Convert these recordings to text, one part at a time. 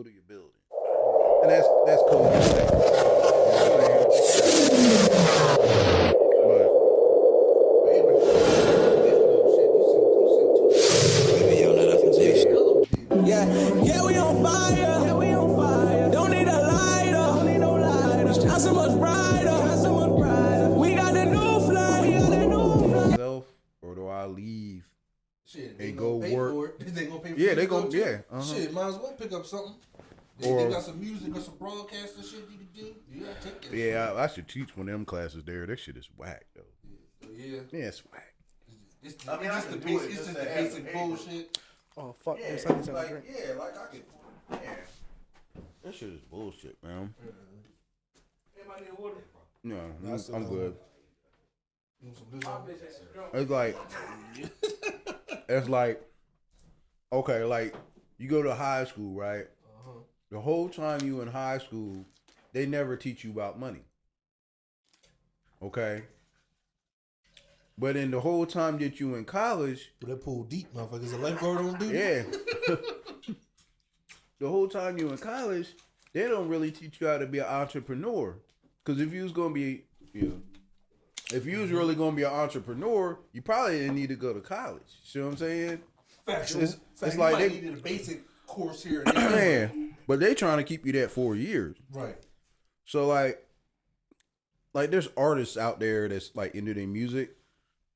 go to your building, and that's cool. You know what I'm saying? Yeah, yeah, we on fire. Yeah, we on fire. Don't need a lighter. Don't need no lighter. Shine so much brighter. Shine so much brighter. We got the new fly. We got the new fly. Myself, or do I leave? Shit, They they go gonna pay work. for it. They gonna pay for Yeah, it. they to go. to. Yeah. Shit, might as well pick up something. Or- They got some music or some broadcasting shit you can do. You gotta take that. Yeah, I should teach one of them classes there. That shit is whack though. Yeah. Yeah, it's whack. It's I mean, I just the could do it basic. It's just just to the have basic the paper. bullshit. Oh fuck! Yeah, There's something like, drink. yeah, like I could. Yeah, that shit is bullshit, man. Everybody need water. No, I still I'm don't. good. You want some Lizzo? It's like, it's like, okay, like you go to high school, right? The whole time you in high school, they never teach you about money. Okay. But in the whole time that you in college, But that pool deep, motherfuckers. A lifeguard on duty. yeah. The whole time you in college, they don't really teach you how to be an entrepreneur. Because if you was gonna be, if you was really gonna be an entrepreneur, you probably didn't need to go to college. See what I'm saying? Factual. It's You like might they- needed a basic course here and there. Man, but they trying to keep you that 4 years. Right. So like there's artists out there that's like into their music,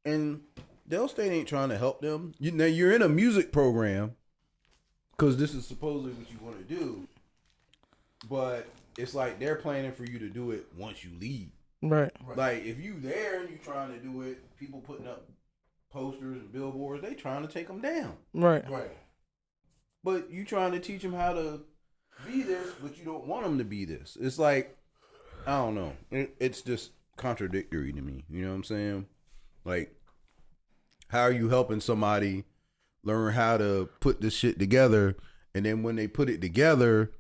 and Del State ain't trying to help them. Now you're in a music program because this is supposedly what you want to do, but it's like they're planning for you to do it once you leave. Right. Like if you there and you trying to do it, people putting up posters and billboards, they trying to take them down. Right. Right. But you trying to teach them how to be this, but you don't want them to be this. It's like, I don't know. It's just contradictory to me. You know what I'm saying? Like, how are you helping somebody learn how to put this shit together, and then when they put it together,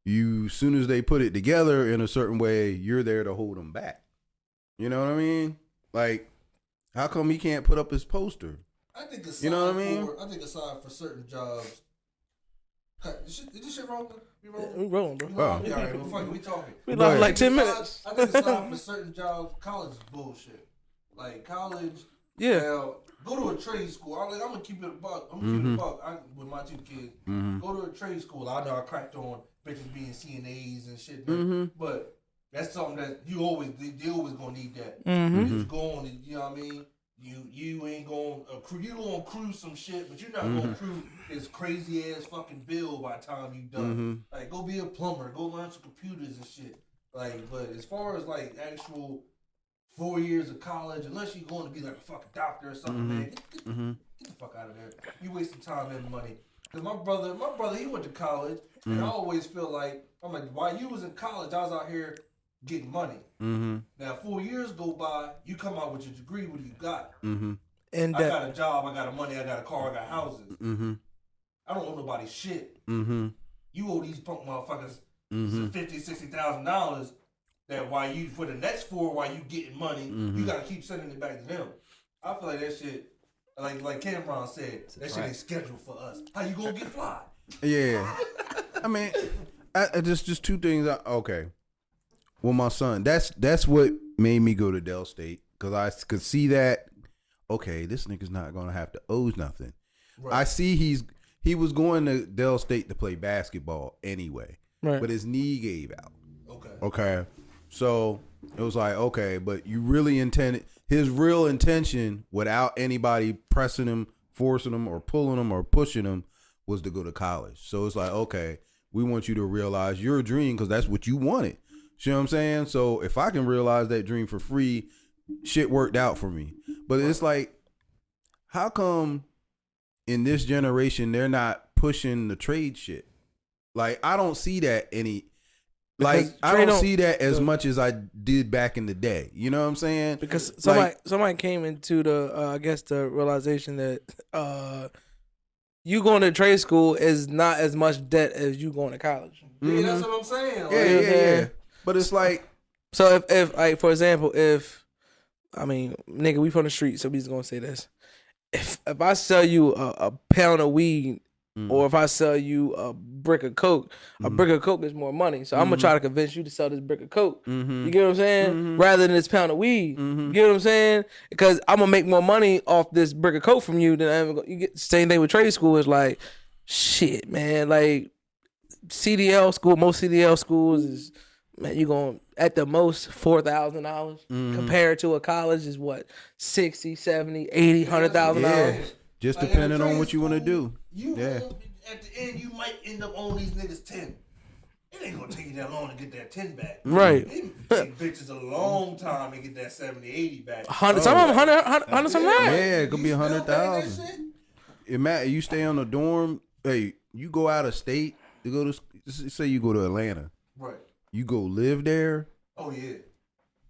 soon as they put it together in a certain way, you're there to hold them back. You know what I mean? Like, how come he can't put up his poster? I think aside You know what I mean? I think aside for certain jobs. Is this shit rolling? You rolling? We rolling, bro. You rolling? Yeah, all right, well, fuck it, we talking. We Go lost ahead. like 10 Aside- minutes. I think aside for certain jobs, college is bullshit. Like college, Yeah. now, go to a trade school. I'm gonna keep it a buck. I'm gonna keep it a buck. With my two kids, go to a trade school. I know I cracked on bitches being CNAs and shit, but that's something that they always gonna need that. It's going, you know what I mean. You ain't going to accrue. You gonna accrue some shit, but you're not gonna accrue this crazy ass fucking bill by the time you done. Like, go be a plumber, go learn some computers and shit. Like, but as far as like actual 4 years of college, unless you're going to be like a fucking doctor or something, man, get the fuck out of there. You wasting time and money. Cause my brother, he went to college, and I always feel like, I'm like, while you was in college, I was out here getting money. Now 4 years go by, you come out with your degree. What do you got? And I that. got a job, I got money, I got a car, I got houses. I don't owe nobody shit. You owe these punk motherfuckers $50,000-$60,000 that while you for the next 4 while you getting money, you gotta keep sending it back to them. I feel like that shit, like Cameron said, that shit ain't scheduled for us. How you gonna get fly? Yeah. I mean, I just two things. Okay. Well, my son, that's what made me go to Del State, because I could see that, okay, this nigga's not going to have to owe nothing. Right. I see he was going to Del State to play basketball anyway, Right. but his knee gave out. Okay. Okay. So it was like, okay, but you really intended, his real intention without anybody pressing him, forcing him, or pulling him, or pushing him was to go to college. So it's like, okay, we want you to realize your dream because that's what you wanted. You know what I'm saying? So if I can realize that dream for free, shit worked out for me. But it's like, how come in this generation they're not pushing the trade shit? Like, I don't see that like, Because I trade don't see that as much as I did back in the day. You know what I'm saying? Because Like- somebody came into the I guess the realization that you going to trade school is not as much debt as you going to college. Yeah, that's what I'm saying. Like, Yeah. But it's like, So if like for example, I mean, nigga, we from the street, so we just gonna say this. If I sell you a pound of weed or if I sell you a brick of Coke, a brick of Coke is more money. So I'm gonna try to convince you to sell this brick of Coke. You get what I'm saying? Rather than this pound of weed. You get what I'm saying? Because I'm gonna make more money off this brick of Coke from you than I'm gonna. You get same thing with trade school. Is like, shit, man. Like CDL school, most CDL schools is, man, you gonna at the most $4,000 compared to a college is what, 60, 70, 80, $100,000. Yeah. Just Like, depending in a on trade what you want to school, do. You Yeah. at the end, you might end up owing these niggas 10. It ain't gonna take you that long to get that 10 back. Right. It take bitches a long time to get that 70, 80 back. 100, some of them 100 some racks. Yeah, it could be You still paying that 100,000. shit? Imagine you stay on the dorm. Hey, you go out of state to go to. Say you go to Atlanta. Right. You go live there, Oh yeah.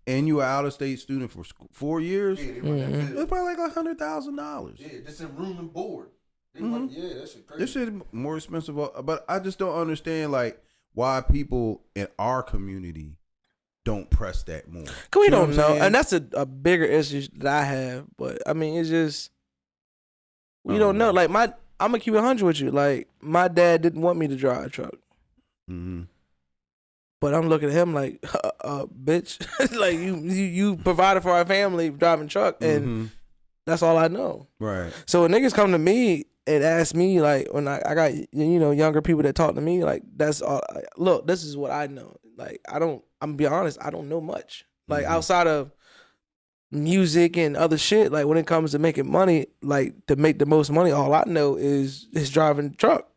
and you are out of state student for 4 years. Yeah, they run that It's bill. probably like $100,000. Yeah, just in room and board. They run, yeah, that shit crazy. This shit more expensive, but I just don't understand like why people in our community don't press that more. Cause we You know don't what know, I'm saying? and that's a bigger issue that I have. But I mean, it's just we don't know. Like I'm gonna keep it 100 with you. Like my dad didn't want me to drive a truck, Mhm. but I'm looking at him like, bitch, like you provided for our family driving truck, and Mhm. that's all I know. Right. So when niggas come to me and ask me, like, when I got, younger people that talk to me, like, that's all. Look, this is what I know. Like, I'm gonna be honest, I don't know much. Like, outside of music and other shit, like, when it comes to making money, like, to make the most money, all I know is driving the truck.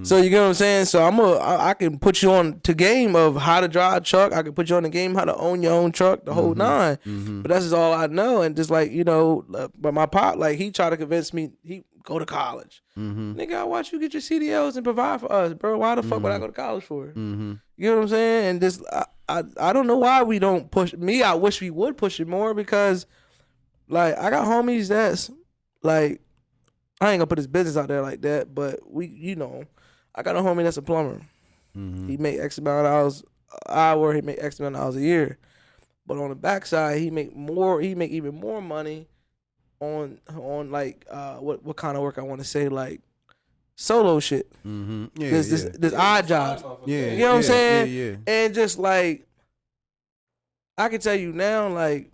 So you get what I'm saying? So I can put you on to game of how to drive a truck. I can put you on the game how to own your own truck, the whole nine. But that's just all I know. And just like, but my pop, like, he tried to convince me he go to college. Nigga, I watch you get your CDLs and provide for us, bro. Why the fuck would I go to college for? You know what I'm saying? And just I don't know why we don't push me. I wish we would push it more because, like, I got homies that's like, I ain't gonna put his business out there like that, but I got a homie that's a plumber. He make X amount of hours an hour, he make X amount of hours a year. But on the backside, he make even more money on like what kind of work I want to say, like solo shit. Yeah, This odd jobs. Yeah, You know what I'm saying? Yeah. And just like I can tell you now, like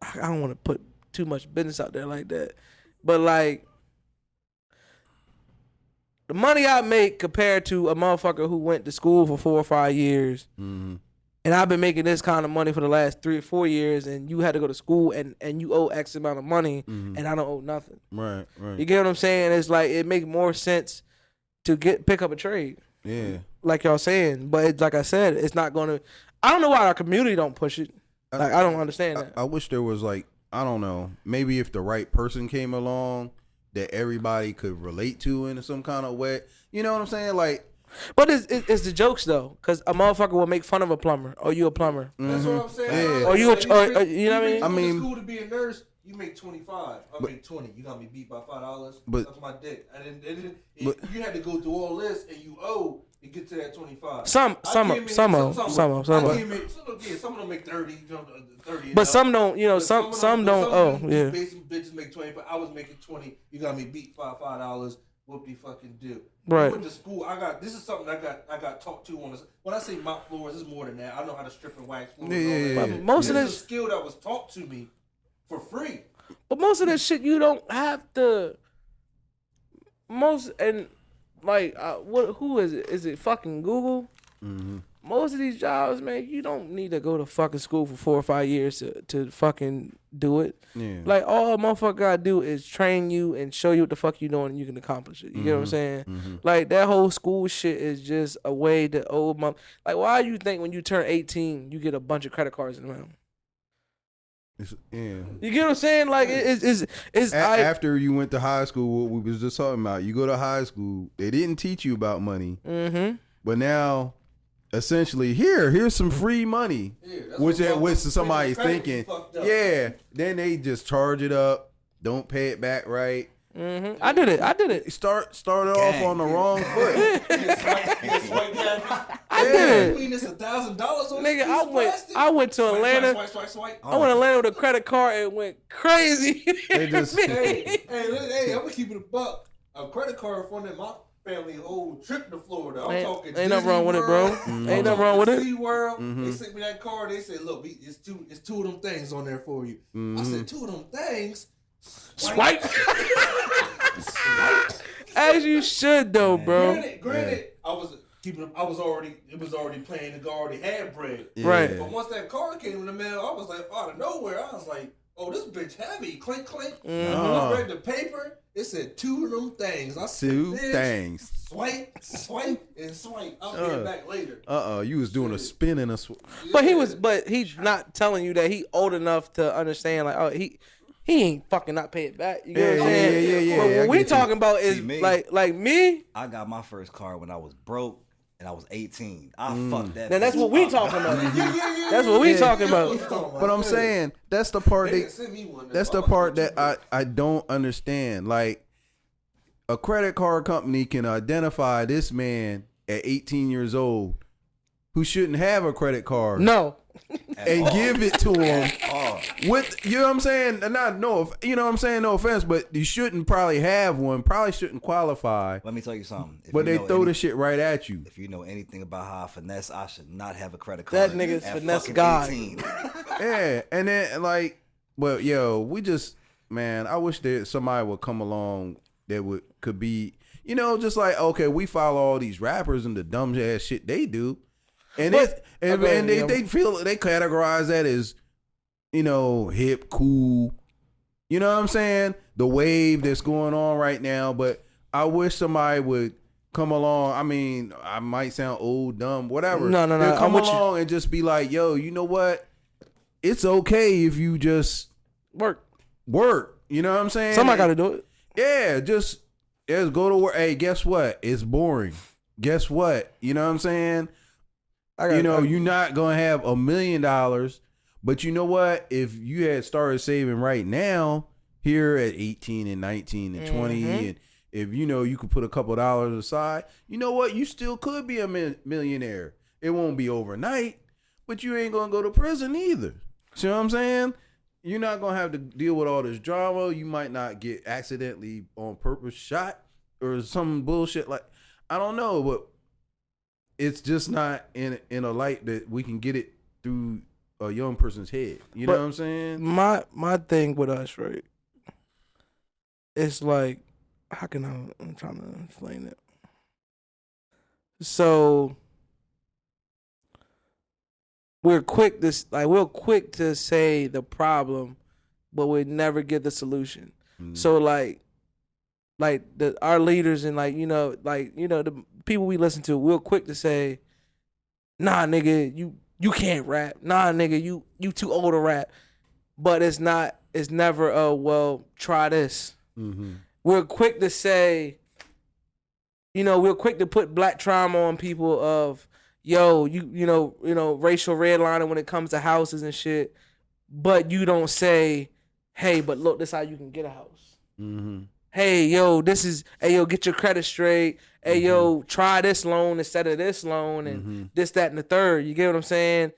I don't want to put too much business out there like that, but like the money I make compared to a motherfucker who went to school for 4 or 5 years, and I've been making this kind of money for the last 3 or 4 years, and you had to go to school and you owe X amount of money, and I don't owe nothing. Right. You get what I'm saying? It's like it makes more sense to pick up a trade. Yeah. Like y'all saying, but it's, like I said, it's not gonna. I don't know why our community don't push it. Like I don't understand that. I wish there was like, I don't know, maybe if the right person came along that everybody could relate to in some kind of way. You know what I'm saying? Like, But it's the jokes though, because a motherfucker will make fun of a plumber. Oh, you a plumber? That's what I'm saying. Yeah. Or you know what I mean? I mean- school to be a nurse. You make 25. I make 20. You got me beat by $5. But- Suck my dick. You had to go through all this, and you owe to get to that 25. Some of them. Some of them make 30. 30. But some don't. Some don't. Oh, yeah. Basic bitches make 25. I was making 20. You got me beat $5. What do you fucking do? Right. I went to school. This is something I got taught to on this. When I say mop floors, it's more than that. I know how to strip and wax floors. and all that. Yeah. But most of This is this, a skill that was taught to me for free. but most of this shit, you don't have to. Most and like, who is it? Is it fucking Google? Most of these jobs, man, you don't need to go to fucking school for 4 or 5 years to fucking do it. yeah. Like, all a motherfucker gotta do is train you and show you what the fuck you doing and you can accomplish it. You get what I'm saying? Like, that whole school shit is just a way to old mom. Like, why do you think when you turn 18, you get a bunch of credit cards in the mail? Yeah. You get what I'm saying? Like, After you went to high school, what we was just talking about, you go to high school, they didn't teach you about money, but now, essentially, here's some free money, which somebody's thinking, yeah, then they just charge it up, don't pay it back right. I did it. Started off on the wrong foot. I did it. It's $1,000 on Nigga, I went to Atlanta. Swipe. I went to Atlanta with a credit card and went crazy. They just Hey, I'm gonna keep it a buck. a credit card funded my family whole trip to Florida. I'm Ain't- talking ain't nothing Disney wrong with it, bro. World. Ain't nothing wrong with it. SeaWorld. They sent me that card. They said, "Look, it's two of them things on there for you." I said, "2 of them things." Swipe. As you should though, bro. Granted, I was already playing. The guy already had bread. Right. But once that card came in the mail, I was like, out of nowhere, I was like, "Oh, this bitch heavy." Clink, clink. When I read the paper, it said 2 of them things. I said, 2 "Bitch, things. Swipe, and swipe. I'll pay it back later. You was doing a spin and a But he's not telling you that he old enough to understand. Like, oh, he ain't fucking not pay it back. You know what I'm saying? yeah. But I what we get you. talking about is See, me. like me. I got my first car when I was broke and I was 18. I fucked that. Now that's bitch what we up. talking about. Yeah. That's what we Yeah. talking That's what about. you talking about. But I'm saying that's the part They they didn't send me one. that's the part that I don't understand. Like, a credit card company can identify this man at 18 years old who shouldn't have a credit card No. and give it to him Oh, with, you know what I'm saying? And you know what I'm saying? No offense, but you shouldn't probably have one. Probably shouldn't qualify. let me tell you something. If But you they know throw the any- shit right at you. If you know anything about how I finesse, I should not have a credit That card. nigga's at finesse fucking God. 18. Yeah, and then like, but yo, we just, man, I wish that somebody would come along that could be, you know, just like, okay, we follow all these rappers and the dumb ass shit they do, and But- they feel they categorize that as, you know, hip, cool, you know what I'm saying? The wave that's going on right now. But I wish somebody would come along. I mean, I might sound old, dumb, whatever. No. They'll come I'm with you. along and just be like, yo, you know what? It's okay if you just Work. You know what I'm saying? Somebody got to do it. Yeah, just go to work. Hey, guess what? It's boring. Guess what? You know what I'm saying? You're not gonna have $1 million, but you know what? If you had started saving right now, here at 18 and 19 and 20, and if you could put a couple dollars aside, you know what? You still could be a millionaire. It won't be overnight, but you ain't gonna go to prison either. See what I'm saying? You're not gonna have to deal with all this drama. You might not get accidentally on purpose shot or some bullshit like, I don't know, but it's just not in a light that we can get it through a young person's head. You know But what I'm saying? My thing with us, right? It's like, how can I'm trying to explain it. So we're quick to say the problem, but we never get the solution. So like our leaders and the people we listen to, we're quick to say, nah, nigga, you can't rap. Nah, nigga, you too old to rap. But it's never well, try this. Mm-hmm. We're quick to say, we're quick to put black trauma on people of, yo, you know, racial redlining when it comes to houses and shit. But you don't say, hey, but look, this how you can get a house. Mm-hmm. Hey, yo, get your credit straight. Hey, yo, try this loan instead of this loan and this, that, and the third. You get what I'm saying?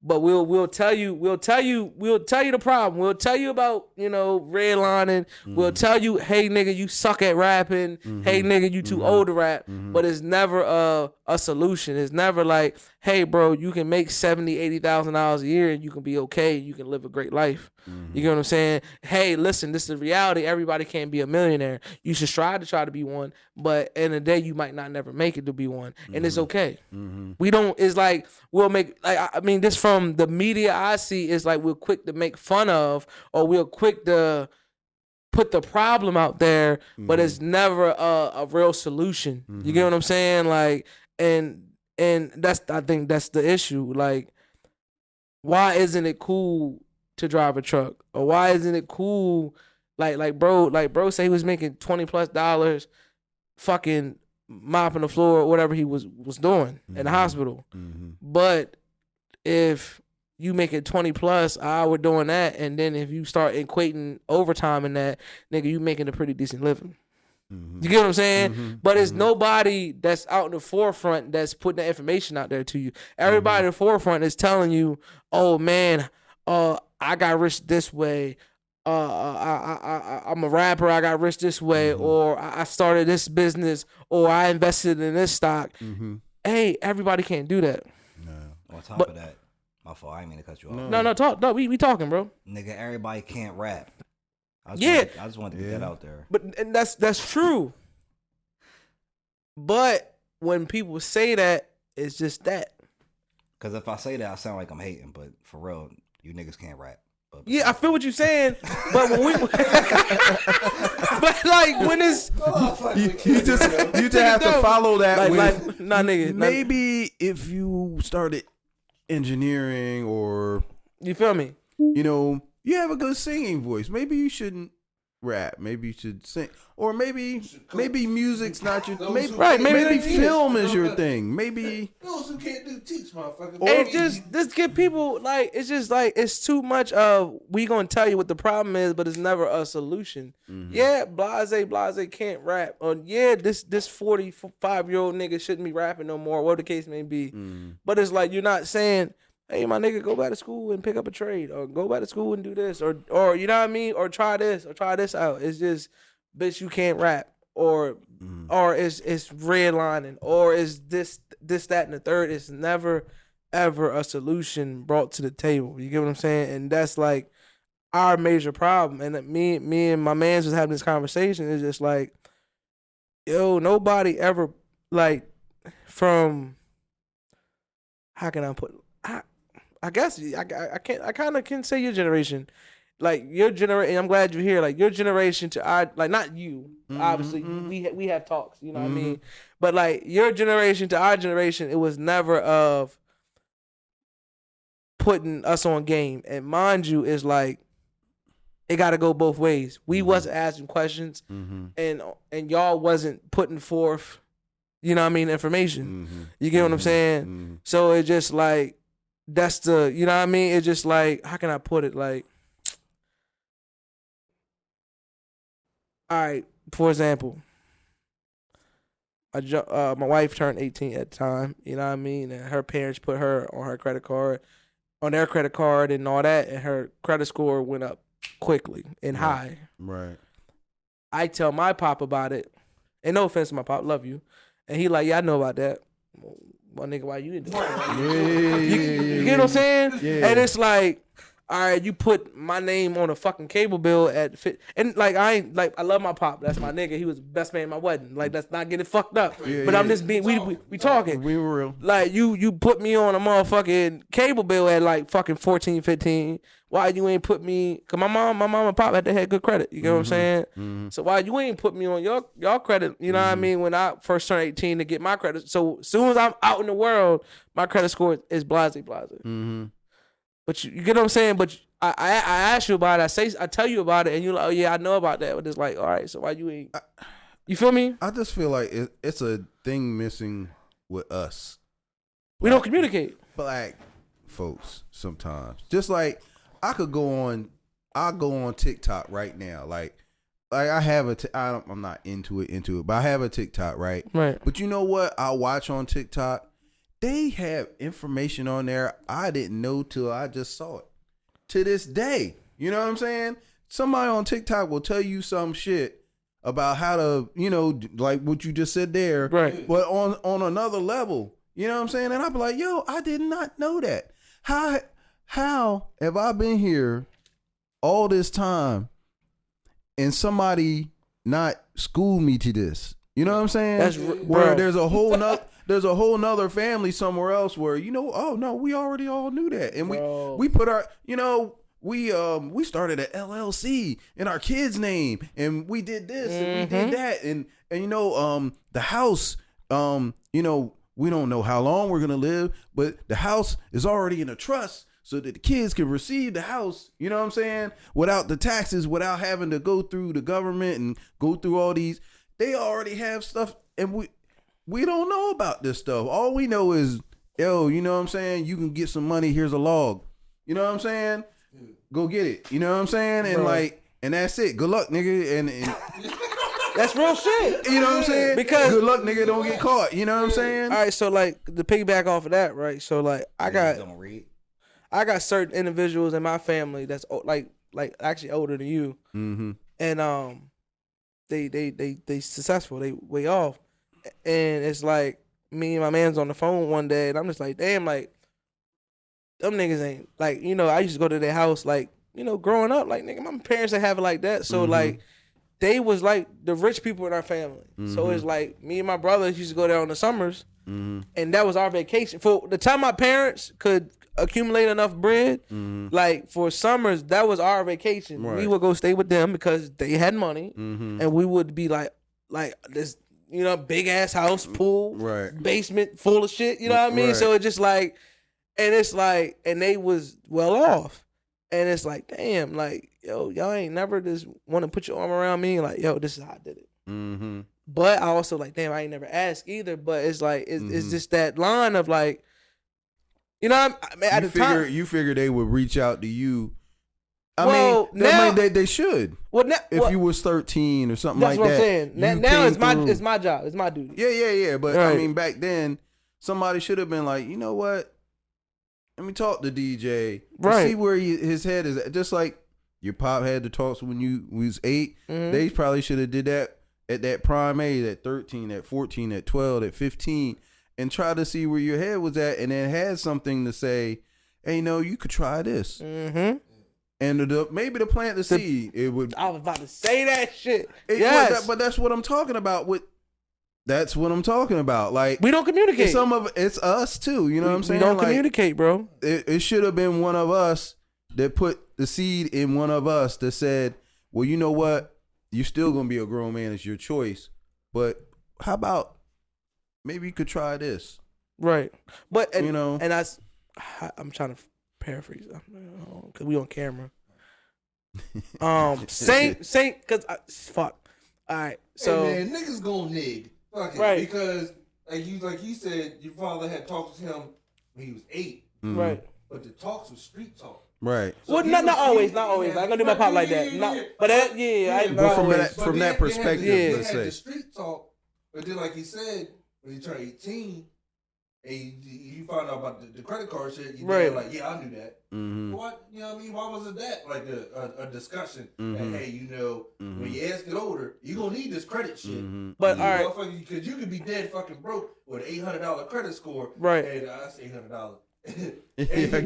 But we'll tell you the problem. We'll tell you about, redlining. We'll tell you, hey nigga, you suck at rapping. Hey nigga, you too old to rap. But it's never a solution. It's never like, hey bro, you can make $70,000-$80,000 a year and you can be okay. You can live a great life. You get what I'm saying? Hey, listen, this is reality. Everybody can't be a millionaire. You should strive to try to be one, but in the day you might not never make it to be one, and it's okay. We don't. It's like we'll make this from the media I see is like we're quick to make fun of, or we're quick to put the problem out there, but it's never a real solution. You get what I'm saying? Like, and I think that's the issue. Like, why isn't it cool to drive a truck? Or why isn't it cool? Like bro say he was making $20+ fucking mopping the floor or whatever he was doing in the hospital. But if you make it 20+ an hour doing that, and then if you start equating overtime in that, nigga, you making a pretty decent living. You get what I'm saying? But it's nobody that's out in the forefront that's putting that information out there to you. Everybody in the forefront is telling you, oh man, I got rich this way. I'm a rapper. I got rich this way, or I started this business, or I invested in this stock. Mm-hmm. Hey, everybody can't do that. On top But- of that, my fault. I ain't mean to cut you off. No, talk. No, we talking, bro. Nigga, everybody can't rap. I just wanted to get that out there. But and that's true. But when people say that, it's just that. Because if I say that, I sound like I'm hating. But for real, you niggas can't rap. But Yeah, I feel what you're saying, but when we, but like when it's You just have to follow that with nah, nigga, maybe if you started engineering or you feel me? you have a good singing voice. Maybe you shouldn't rap. Maybe you should sing, or maybe music's not your maybe maybe film is your thing. Maybe Those who can't do teach, motherfucker. It just get people like it's just like it's too much of we gonna tell you what the problem is, but it's never a solution. Yeah, blase can't rap, or yeah, this 45-year-old nigga shouldn't be rapping no more, whatever the case may be. But it's like you're not saying, hey, my nigga, go back to school and pick up a trade, or go back to school and do this, or you know what I mean, or try this out. It's just, bitch, you can't rap, or it's redlining, or is this, that, and the third. It's never ever a solution brought to the table. You get what I'm saying? And that's like our major problem. And that me and my mans was having this conversation. It's just like, yo, nobody ever like from how can I put I guess I kind of can say your generation, like your generation. I'm glad you're here. Like your generation to our, like not you, obviously we have talks. You know what I mean? But like your generation to our generation, it was never of putting us on game. And mind you, it's like it got to go both ways. We wasn't asking questions, and y'all wasn't putting forth, you know what I mean, information. You get what I'm saying? So it's just like. That's the, you know what I mean? It's just like, how can I put it? Like, all right, for example, my wife turned 18 at the time, you know what I mean? And her parents put her on their credit card and all that, and her credit score went up quickly and high. right. I tell my pop about it, and no offense to my pop, love you. And he like, yeah, I know about that. Well, nigga, why you didn't do it? You get what I'm saying? Yeah. And it's like, all right, you put my name on a fucking cable bill at and like I love my pop. That's my nigga. He was the best man at my wedding. Like let's not get it fucked up. But I'm just being we talking. We were real. Like you put me on a motherfucking cable bill at like fucking 14, 15. Why you ain't put me? Cause my mom and pop had good credit. You get what I'm saying? So why you ain't put me on y'all credit? You know what I mean? When I first turned 18 to get my credit. So as soon as I'm out in the world, my credit score is blase. But you get what I'm saying? But I ask you about it. I tell you about it, and you're like, oh yeah, I know about that. But it's like, all right, so why you ain't? You feel me? I just feel like it's a thing missing with us. We don't communicate. Black folks sometimes. Just like I'll go on TikTok right now. Like I have I'm not into it, but I have a TikTok, right? Right. But you know what I watch on TikTok? They have information on there I didn't know till I just saw it. To this day. You know what I'm saying? Somebody on TikTok will tell you some shit about how to, like what you just said there. Right. But on another level. You know what I'm saying? And I'll be like, yo, I did not know that. How have I been here all this time and somebody not schooled me to this? You know what I'm saying? Where there's a whole nother family somewhere else where, oh no, we already all knew that. And we put our, we started an LLC in our kid's name and we did this and we did that. And the house, we don't know how long we're going to live, but the house is already in a trust so that the kids can receive the house, you know what I'm saying? Without the taxes, without having to go through the government and go through all these. They already have stuff and we don't know about this stuff. All we know is, yo, you know what I'm saying? You can get some money. Here's a log. You know what I'm saying? Go get it. You know what I'm saying? And and that's it. Good luck, nigga. And that's real shit. You know what I'm saying? Because good luck, nigga. Don't get caught. You know what I'm saying? All right. So like to piggyback off of that, right? So like I got certain individuals in my family that's like like actually older than you, and they successful. They way off, and it's like me and my man's on the phone one day, and I'm just like, damn, like them niggas ain't like, you know, I used to go to their house like, you know, growing up, like nigga, my parents ain't have it like that, so like they was like the rich people in our family. So it's like me and my brothers used to go there on the summers, and that was our vacation. For the time my parents could accumulate enough bread, like for summers, that was our vacation. Right. We would go stay with them because they had money, and we would be like this, you know, big ass house, pool, Right. basement full of shit. You know what I mean? Right. So it's just like, and it's like, and they was well off, and it's like, damn, like yo, y'all ain't never just want to put your arm around me, like yo, this is how I did it. But I also like, damn, I ain't never asked either. But it's like, it's just that line of like, you know, I mean, at the time, You figure they would reach out to you. I Well, mean, now- they should. well, now, If well, you was 13 or something that's like what that. I'm saying. you Now came it's my through. it's my job, it's my duty. Yeah. But I Right. mean, back then, somebody should have been like, you know what? Let me talk to DJ. Right. See where his head is at. Just like your pop had to talk when you was 8. They probably should have did that at that prime age, at 13, at 14, at 12, at 15, and try to see where your head was at, and then had something to say, hey, no, you could try this. And maybe to plant the seed, it would. I was about to say that shit. It- Yes, but that's what I'm talking about. That's what I'm talking about. Like we don't communicate. it's us too. You know what I'm saying? We don't Like, communicate, bro. It should have been one of us that put the seed in one of us that said, well, you know what? You're still gonna be a grown man. It's your choice. But how about maybe you could try this? Right. But and, You know. and I'm trying to paraphrase because we on camera. Same, because fuck. All right, so hey man, niggas gonna nig. Fuck it. Right. Because like you said, your father had talked to him when he was 8. right. But the talks was street talk. Right. So Well, he not was- always, he- not always. yeah, I'm gonna do my pop like yeah, that. yeah, No, yeah. but that, yeah, I But not from always. that- from that perspective, they let's had say. the street talk. But then, like he said, when you turn 18, and you find out about the credit card shit, you Right. like, yeah, I knew that. What, you know what I mean? Why wasn't that like a discussion? That, hey, you know, when your ass get older, you gonna need this credit shit. But all right, Because you could be dead fucking broke with an $800 credit score. Right. And that's $800. Yeah,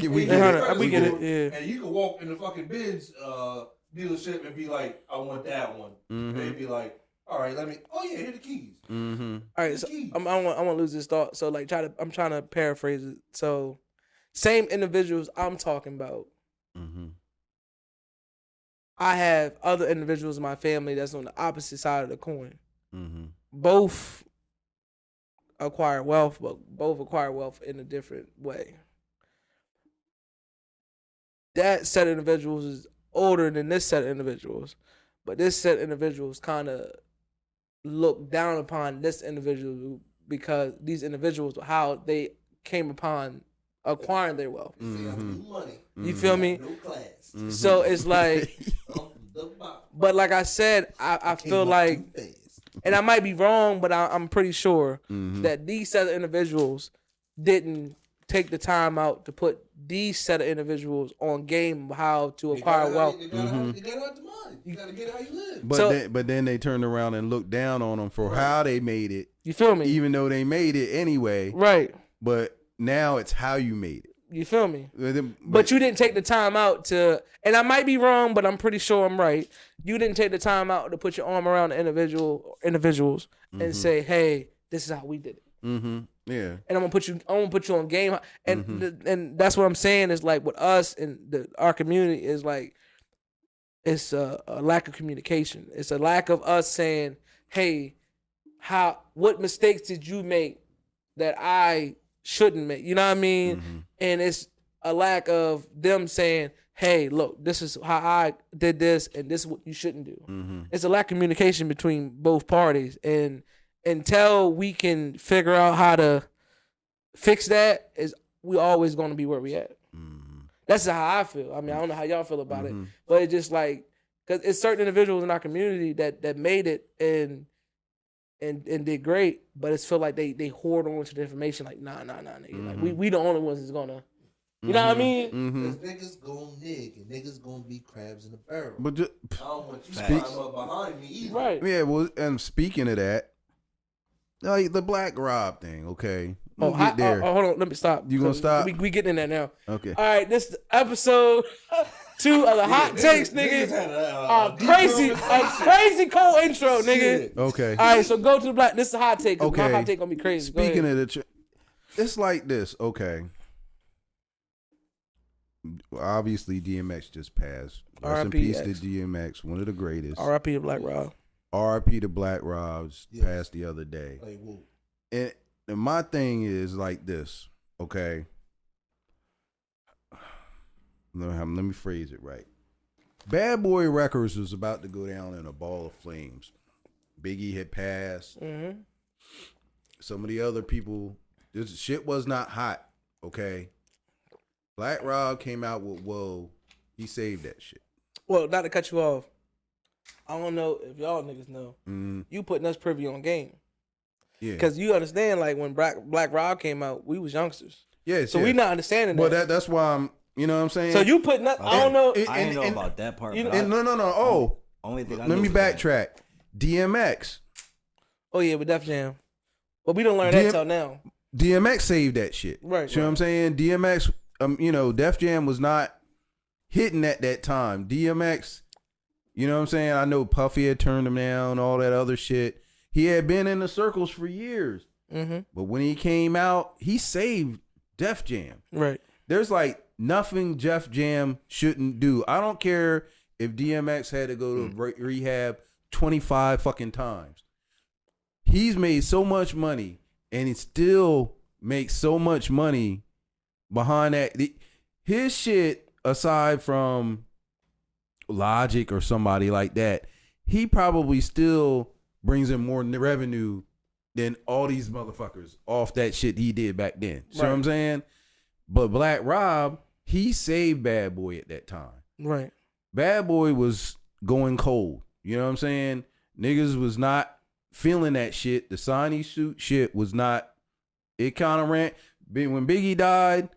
we get it, yeah. And you can walk in the fucking Benz dealership and be like, I want that one. And they'd be like, all right, oh yeah, here the keys. all right. So I want to lose this thought. So like, I'm trying to paraphrase it. So same individuals I'm talking about. I have other individuals in my family that's on the opposite side of the coin. Both acquire wealth, but both acquire wealth in a different way. That set of individuals is older than this set of individuals, but this set of individuals kind of look down upon this individual because these individuals, how they came upon acquiring their wealth. Money. You feel me? No class. So it's like, but like I said, I feel like, and I might be wrong, but I'm pretty sure that these set of individuals didn't take the time out to put these set of individuals on game of how to acquire wealth. You gotta have the money. You gotta get how you live. But then they turned around and looked down on them for how they made it, You feel me? even though they made it anyway. Right. But now it's how you made it. You feel me? But But you didn't take the time out to, and I might be wrong, but I'm pretty sure I'm right. You didn't take the time out to put your arm around the individuals and say, "Hey, this is how we did it." Yeah. And I'm gonna put you on game. And and that's what I'm saying is like with us and our community is like, it's a lack of communication. It's a lack of us saying, "Hey, what mistakes did you make that I shouldn't make?" You know what I mean? And it's a lack of them saying, "Hey, look, this is how I did this, and this is what you shouldn't do." It's a lack of communication between both parties, and until we can figure out how to fix that, we always going to be where we at. That's how I feel. I mean, I don't know how y'all feel about it, but it's just like, because it's certain individuals in our community that made it and did great, but it's feel like they hoard on to the information. Like, nah, nigga. Like we the only ones that's gonna You know what I mean? Mm-hmm. Cause niggas gon' nig and niggas gonna be crabs in the barrel. But just, I don't want you to Facts. climb up behind me either. Right. yeah, well, and speaking of that, like the Black Rob thing, okay, Oh, we'll get there. hold on. Let me stop. You gonna stop? We getting in there now. Okay. All right. This is episode 2 of the hot takes, nigga. had a Crazy cold intro, nigga. Shit. Okay. All right, so go to the black. This is a hot take. Okay. My hot take gonna be crazy. Go Speaking ahead. of it's like this. Okay. Obviously, DMX just passed. Rest in R.I.P. peace to X. DMX, one of the greatest. R.I.P. to Black Rob. R.I.P. to Black Robs Yes. passed the other day. Like, whoa. And my thing is like this. Okay. Let me phrase it right. Bad Boy Records was about to go down in a ball of flames. Biggie had passed. Mm-hmm. Some of the other people, this shit was not hot. Okay. Black Rob came out with Whoa. He saved that shit. Well, not to cut you off. I don't know if y'all niggas know. Mm, You putting us privy on game. yeah. Because you understand, like, when Black Rob came out, we was youngsters. Yes, So yes. we not understanding Well, that. that's why I'm, you know what I'm saying? So you putting us, I don't know. I didn't know and- about that part. you but know- And no. Oh, only thing I let knew me was that- backtrack. DMX. Oh, yeah, with Def Jam. But we don't learn that DM till now. DMX saved that shit. Right, You know what I'm saying? DMX, Def Jam was not hitting at that time. DMX, you know what I'm saying? I know Puffy had turned him down, all that other shit. He had been in the circles for years. Mm-hmm. But when he came out, he saved Def Jam. Right. There's like nothing Def Jam shouldn't do. I don't care if DMX had to go to rehab 25 fucking times. He's made so much money and he still makes so much money behind that. His shit, aside from Logic or somebody like that, he probably still brings in more revenue than all these motherfuckers off that shit he did back then. See what I'm saying? But Black Rob, he saved Bad Boy at that time. Right. Bad Boy was going cold. You know what I'm saying? Niggas was not feeling that shit. The Sonny suit shit was not. It kind of ran. When Biggie died,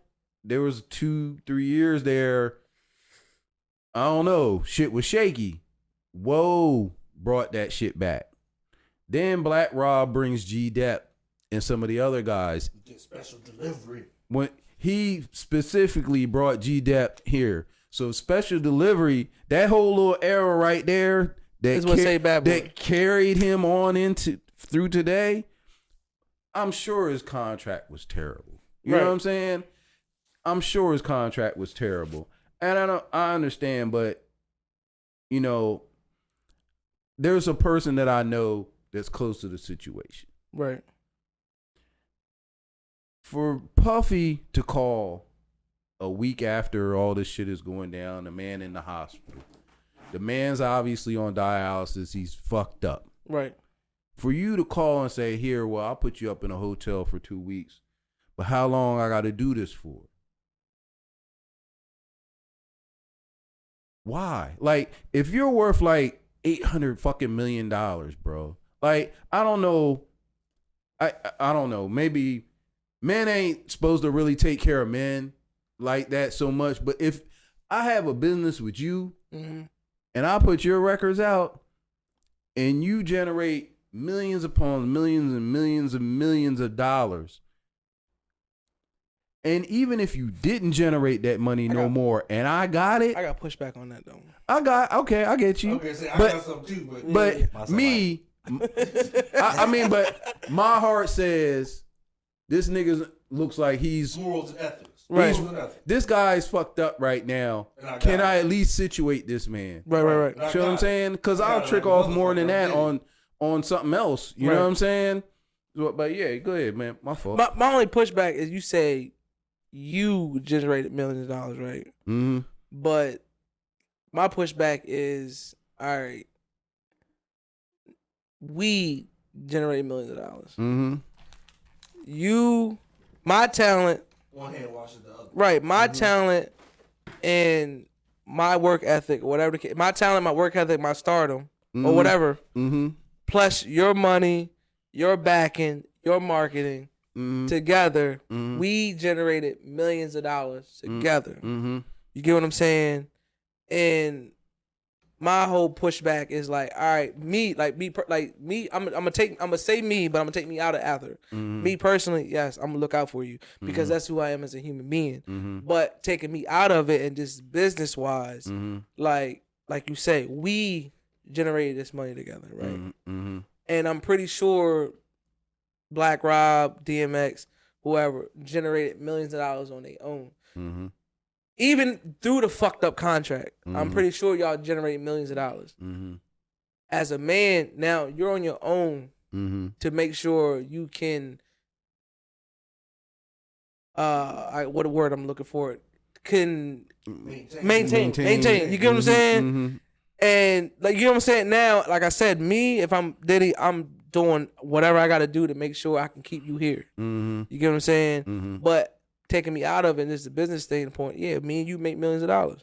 there was 2-3 years there. I don't know. Shit was shaky. Whoa brought that shit back. Then Black Rob brings G-Dep and some of the other guys. Get special delivery. When he specifically brought G-Dep here. So special delivery, that whole little era right there that, Is what saved Bad Boy. that carried him on through today, I'm sure his contract was terrible. You know what I'm saying? I'm sure his contract was terrible. And I understand, but there's a person that I know that's close to the situation. Right. For Puffy to call a week after all this shit is going down, the man in the hospital, the man's obviously on dialysis, he's fucked up. Right. For you to call and say, here, well, I'll put you up in a hotel for 2 weeks, but how long I got to do this for? Why? Like, if you're worth like $800 fucking million, bro, like, I don't know. I don't know. Maybe men ain't supposed to really take care of men like that so much. But if I have a business with you Mm-hmm. and I put your records out and you generate millions upon millions and millions and millions of dollars, and even if you didn't generate that money no more and I got it, I got pushback on that, though. okay, I get you. Okay, so I But- got some too, but But me, I mean, but my heart says this nigga looks like he's morals and ethics. Right. Morals and ethics. this guy's fucked up right now. And I got Can it. I at least situate this man? Right. And I See what I'm got it. saying? Because I I'll got it trick like a off more than that motherfucker. on something else. You Right. know what I'm saying? But yeah, go ahead, man. My fault. My only pushback is you say you generated millions of dollars, right? Mm-hmm. But my pushback is, all right, we generate millions of dollars. Mm-hmm. My talent, One hand washes the other. right? My talent and my work ethic, whatever the case, my talent, my work ethic, my stardom, or Mhm. whatever, Mm-hmm. plus your money, your backing, your marketing, together, we generated millions of dollars together. You get what I'm saying? And my whole pushback is like, all right, me, I'm gonna say me, but I'm gonna take me out of Ather. Me personally, yes, I'm gonna look out for you because that's who I am as a human being. But taking me out of it and just business wise, like you say, we generated this money together, right? And I'm pretty sure Black Rob, DMX, whoever generated millions of dollars on their own. Even through the fucked up contract, I'm pretty sure y'all generate millions of dollars. As a man, now you're on your own to make sure you can, what a word I'm looking for, can maintain. You get what I'm saying? And like, you know what I'm saying? Now, like I said, me, if I'm Diddy, I'm doing whatever I got to do to make sure I can keep you here. You get what I'm saying? But taking me out of it, and this is a business standpoint, yeah, me and you make millions of dollars.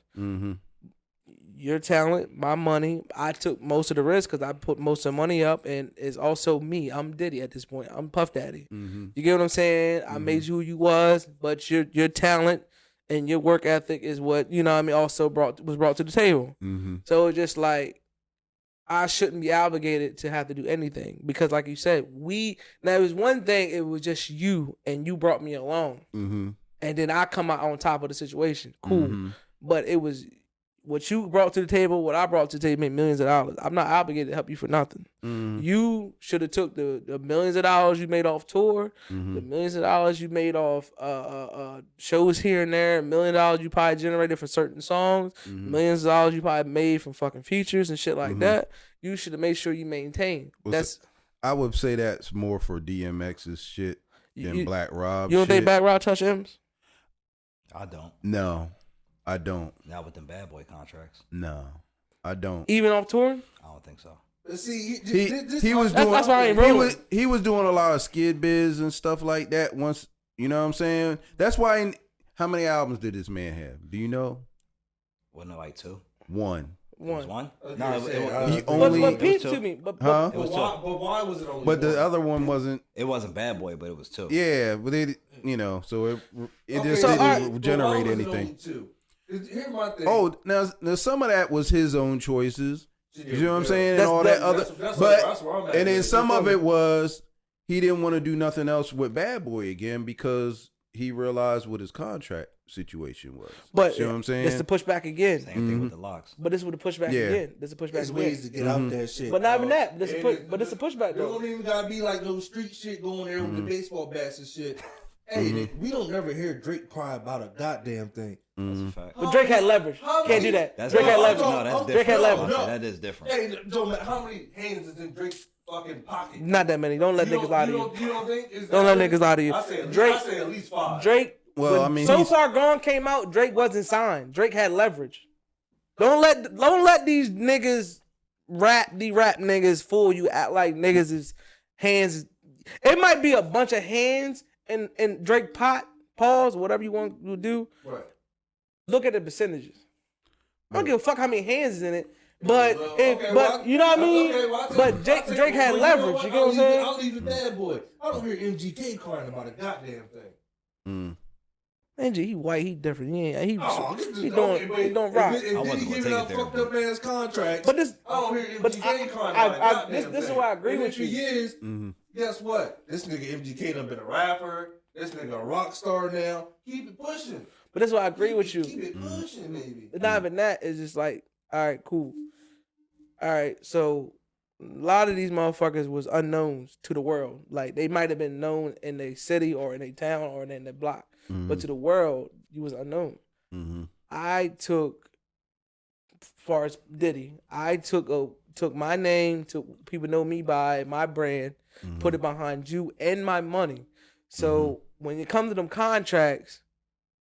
Your talent, my money, I took most of the risk because I put most of the money up, and it's also me. I'm Diddy at this point. I'm Puff Daddy. You get what I'm saying? I made you who you was, but your talent and your work ethic is what, you know what I mean, also was brought to the table. So it's just like, I shouldn't be obligated to have to do anything because, like you said, now it was one thing, it was just you and you brought me along, and then I come out on top of the situation. Cool, but it was what you brought to the table, what I brought to the table, made millions of dollars. I'm not obligated to help you for nothing. You should have took the millions of dollars you made off tour, the millions of dollars you made off shows here and there, $1 million you probably generated for certain songs, millions of dollars you probably made from fucking features and shit like that. You should have made sure you maintain. I would say that's more for DMX's shit than Black Rob. You don't shit. think Black Rob touch M's? I don't. No, I don't. Not with them Bad Boy contracts. No, I don't. Even off tour? I don't think so. See, He was doing. That's why I ain't rolling. He was doing a lot of skid biz and stuff like that. Once, you know what I'm saying. That's why. How many albums did this man have? Do you know? Wasn't it like 2? One. It was one? Okay, No, He it only- But peep it was to two. me. But Huh? It was But two. why was it only But the one? other one wasn't. It wasn't Bad Boy, but it was 2. Yeah, but it, so it Okay, just so, didn't alright, but generate why was it anything. only two? Here's my thing. Oh, now some of that was his own choices. You know what I'm saying? And That's- all that- that other, that's but where I'm at. and then It's some of funny. it was he didn't want to do nothing else with Bad Boy again because he realized what his contract situation was. But you know what I'm saying? it's the pushback again. Same thing with the locks. But this is the pushback Yeah. again. This is the pushback There's again. ways to get out there shit. But not even dog. that. But it's a pushback There though. don't even gotta be like no street shit going there with the baseball bats and shit. Hey, we don't never hear Drake cry about a goddamn thing. That's a fact. But Drake had leverage. How Can't do many- that. That's Drake had different. leverage. No, that's Drake had different. leverage. No. That is different. Hey, Joe, how many hands is in Drake's fucking pocket? Not that many. Don't let You niggas don't- lie to you you. don't- You don't think? Don't let niggas lie to you. I say, Drake- I say at least 5. Drake. Well, when I mean, So he's- Far Gone came out. Drake wasn't signed. Drake had leverage. Don't let these niggas rap niggas fool you. Act like niggas is hands. It might be a bunch of hands in Drake pot. Pause. Whatever you want to do. Right. Look at the percentages. I don't give a fuck how many hands is in it. But Well, if, okay, but well, you know what I mean. okay, well, I'll But take- I'll take- Drake had well, leverage. You get what I'm saying? I'll leave it Bad Boy. I don't hear MGK crying about a goddamn thing. Angie, he white. He different. He Oh, get this- he okay, doing but he doing rock. If I wasn't he gonna giving take out it there, fucked but- up ass contracts, But this. I don't hear But MGK crying I- about a I- goddamn this thing. is where I agree And with if he you. is, guess what? This nigga MGK done been a rapper. This nigga a rock star now. Keep it pushing. But that's why I agree with you. Keep it pushing, baby. It's not even that. It's just like, all right, cool. All right, so a lot of these motherfuckers was unknowns to the world. Like they might have been known in a city or in a town or in a block, but to the world, you was unknown. I took, as far as Diddy, I took my name, took people know me by my brand, put it behind you and my money. So when it comes to them contracts,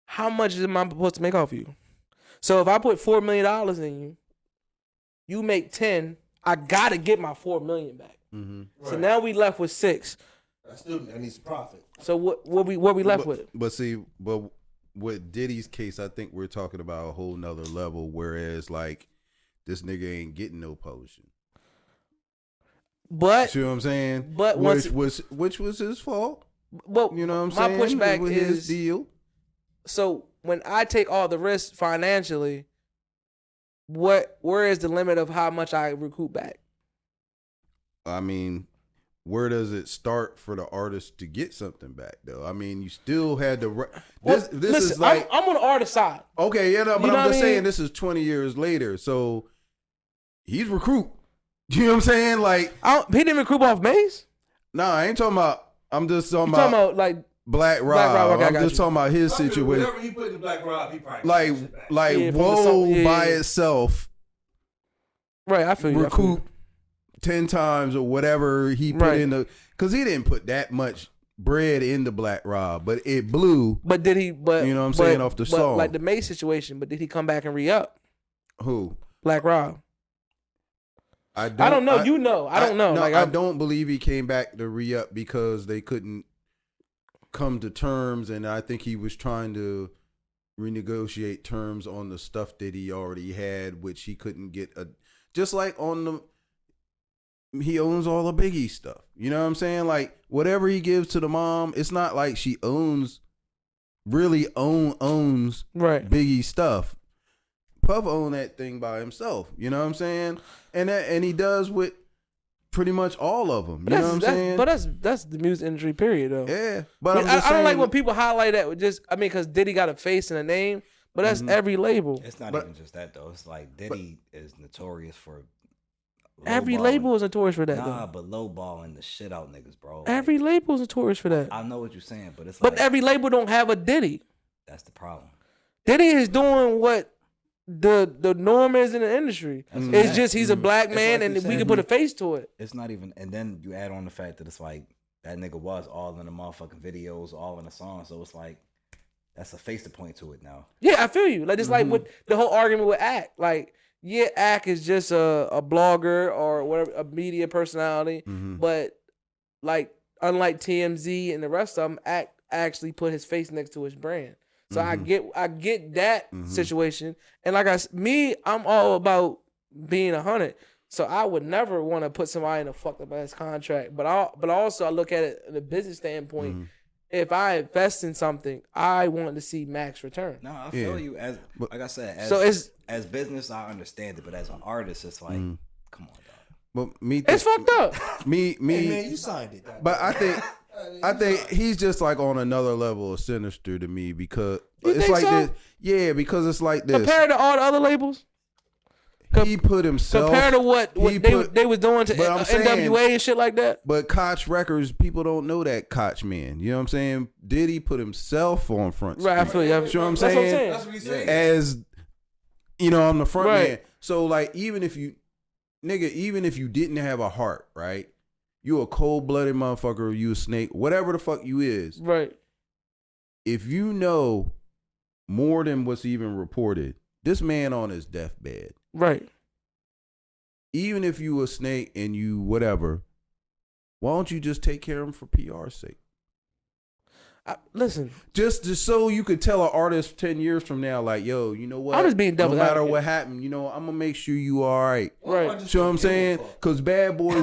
how much am I supposed to make off you? So if I put $4 million in you, you make 10, I gotta get my $4 million back. So Right. now we left with 6. I need some profit. So what we left with? But see, but with Diddy's case, I think we're talking about a whole nother level. Whereas, like, this nigga ain't getting no publishing. But See what I'm saying? But which was his fault. Well, You know what my I'm saying? pushback With his is deal. so when I take all the risks financially, where is the limit of how much I recoup back? I mean, where does it start for the artist to get something back though? I mean, you still had to. This Listen, is like I'm on the artist side. okay, yeah, no, but You know I'm what just I mean? saying this is 20 years later, so he's recruit. You know what I'm saying? Like, He didn't recoup off Maze. no, I ain't talking about. I'm just talking You talking about about like Black Rob. Black Rob, okay, I I'm got just you. talking about his I feel situation. Whatever he put in the Black Rob, he probably Like, put shit back. Yeah, from the whoa, song, yeah, by yeah. itself, right? I feel you. I feel you. recoup 10 times or whatever he put Right. in the, because he didn't put that much bread into Black Rob, but it blew. But did he? But You know what I'm but- saying, off the but song. like the Maze situation. But did he come back and re-up Who? Black Rob? I don't know. You know. I don't know. No, Like I don't believe he came back to re-up because they couldn't come to terms, and I think he was trying to renegotiate terms on the stuff that he already had, which he couldn't get. Just like on the, he owns all the Biggie stuff. You know what I'm saying? Like whatever he gives to the mom, it's not like she owns owns right. Biggie stuff. Puff owned that thing by himself. You know what I'm saying? And he does with pretty much all of them. You know what I'm saying? But that's the music industry period though. Yeah, but I'm I just don't like saying- when people highlight that with just. I mean, because Diddy got a face and a name, but that's every label. It's not But- even just that though. It's like Diddy is notorious for Every lowballing. label is notorious for that. Nah, though. but lowballing the shit out niggas, bro. Every label is notorious for that. I know what you're saying, but it's But like every label don't have a Diddy. that's the problem. Diddy is doing what the norm is in the industry. That's It's what- just he's a black It's man, like and you we said. can put a face to it. It's not even, and then you add on the fact that it's like that nigga was all in the motherfucking videos, all in the song, so it's like that's a face to point to it now. Yeah, I feel you. Like it's like with the whole argument with Act. Like, yeah, Act is just a blogger or whatever, a media personality. But like, unlike TMZ and the rest of them, Act actually put his face next to his brand. So I get that situation. And like I'm all about being 100. So I would never want to put somebody in a fucked up ass contract. But also I look at it in a business standpoint. If I invest in something, I want to see max return. No, I feel you. As like I said, So as business, I understand it, but as an artist, it's like, come on, dog. But me, it's fucked up. me. Hey, man, you signed it. Dog. But I think he's just like on another level of sinister to me because You it's think like so? this. Yeah, because it's like this. Compared to all the other labels, He put himself compared to what he they put- they was doing to but I'm saying- NWA and shit like that. But Koch Records, people don't know that Koch man. You know what I'm saying? Diddy put himself on front. Right, I street. feel you. You know what I'm saying? That's what he said. As you know, I'm the front Right. man. So like, even if you didn't have a heart, right? You a cold blooded motherfucker. You a snake, whatever the fuck you is. Right. If you know more than what's even reported, this man on his deathbed. Right. Even if you a snake and you whatever, why don't you just take care of him for PR's sake? Listen, Just so you could tell an artist 10 years from now, like, yo, you know what? I'm just being no devil's matter advocate. what happened, you know, I'm gonna make sure you all right. Right. You know what I'm saying? Cause Bad Boy,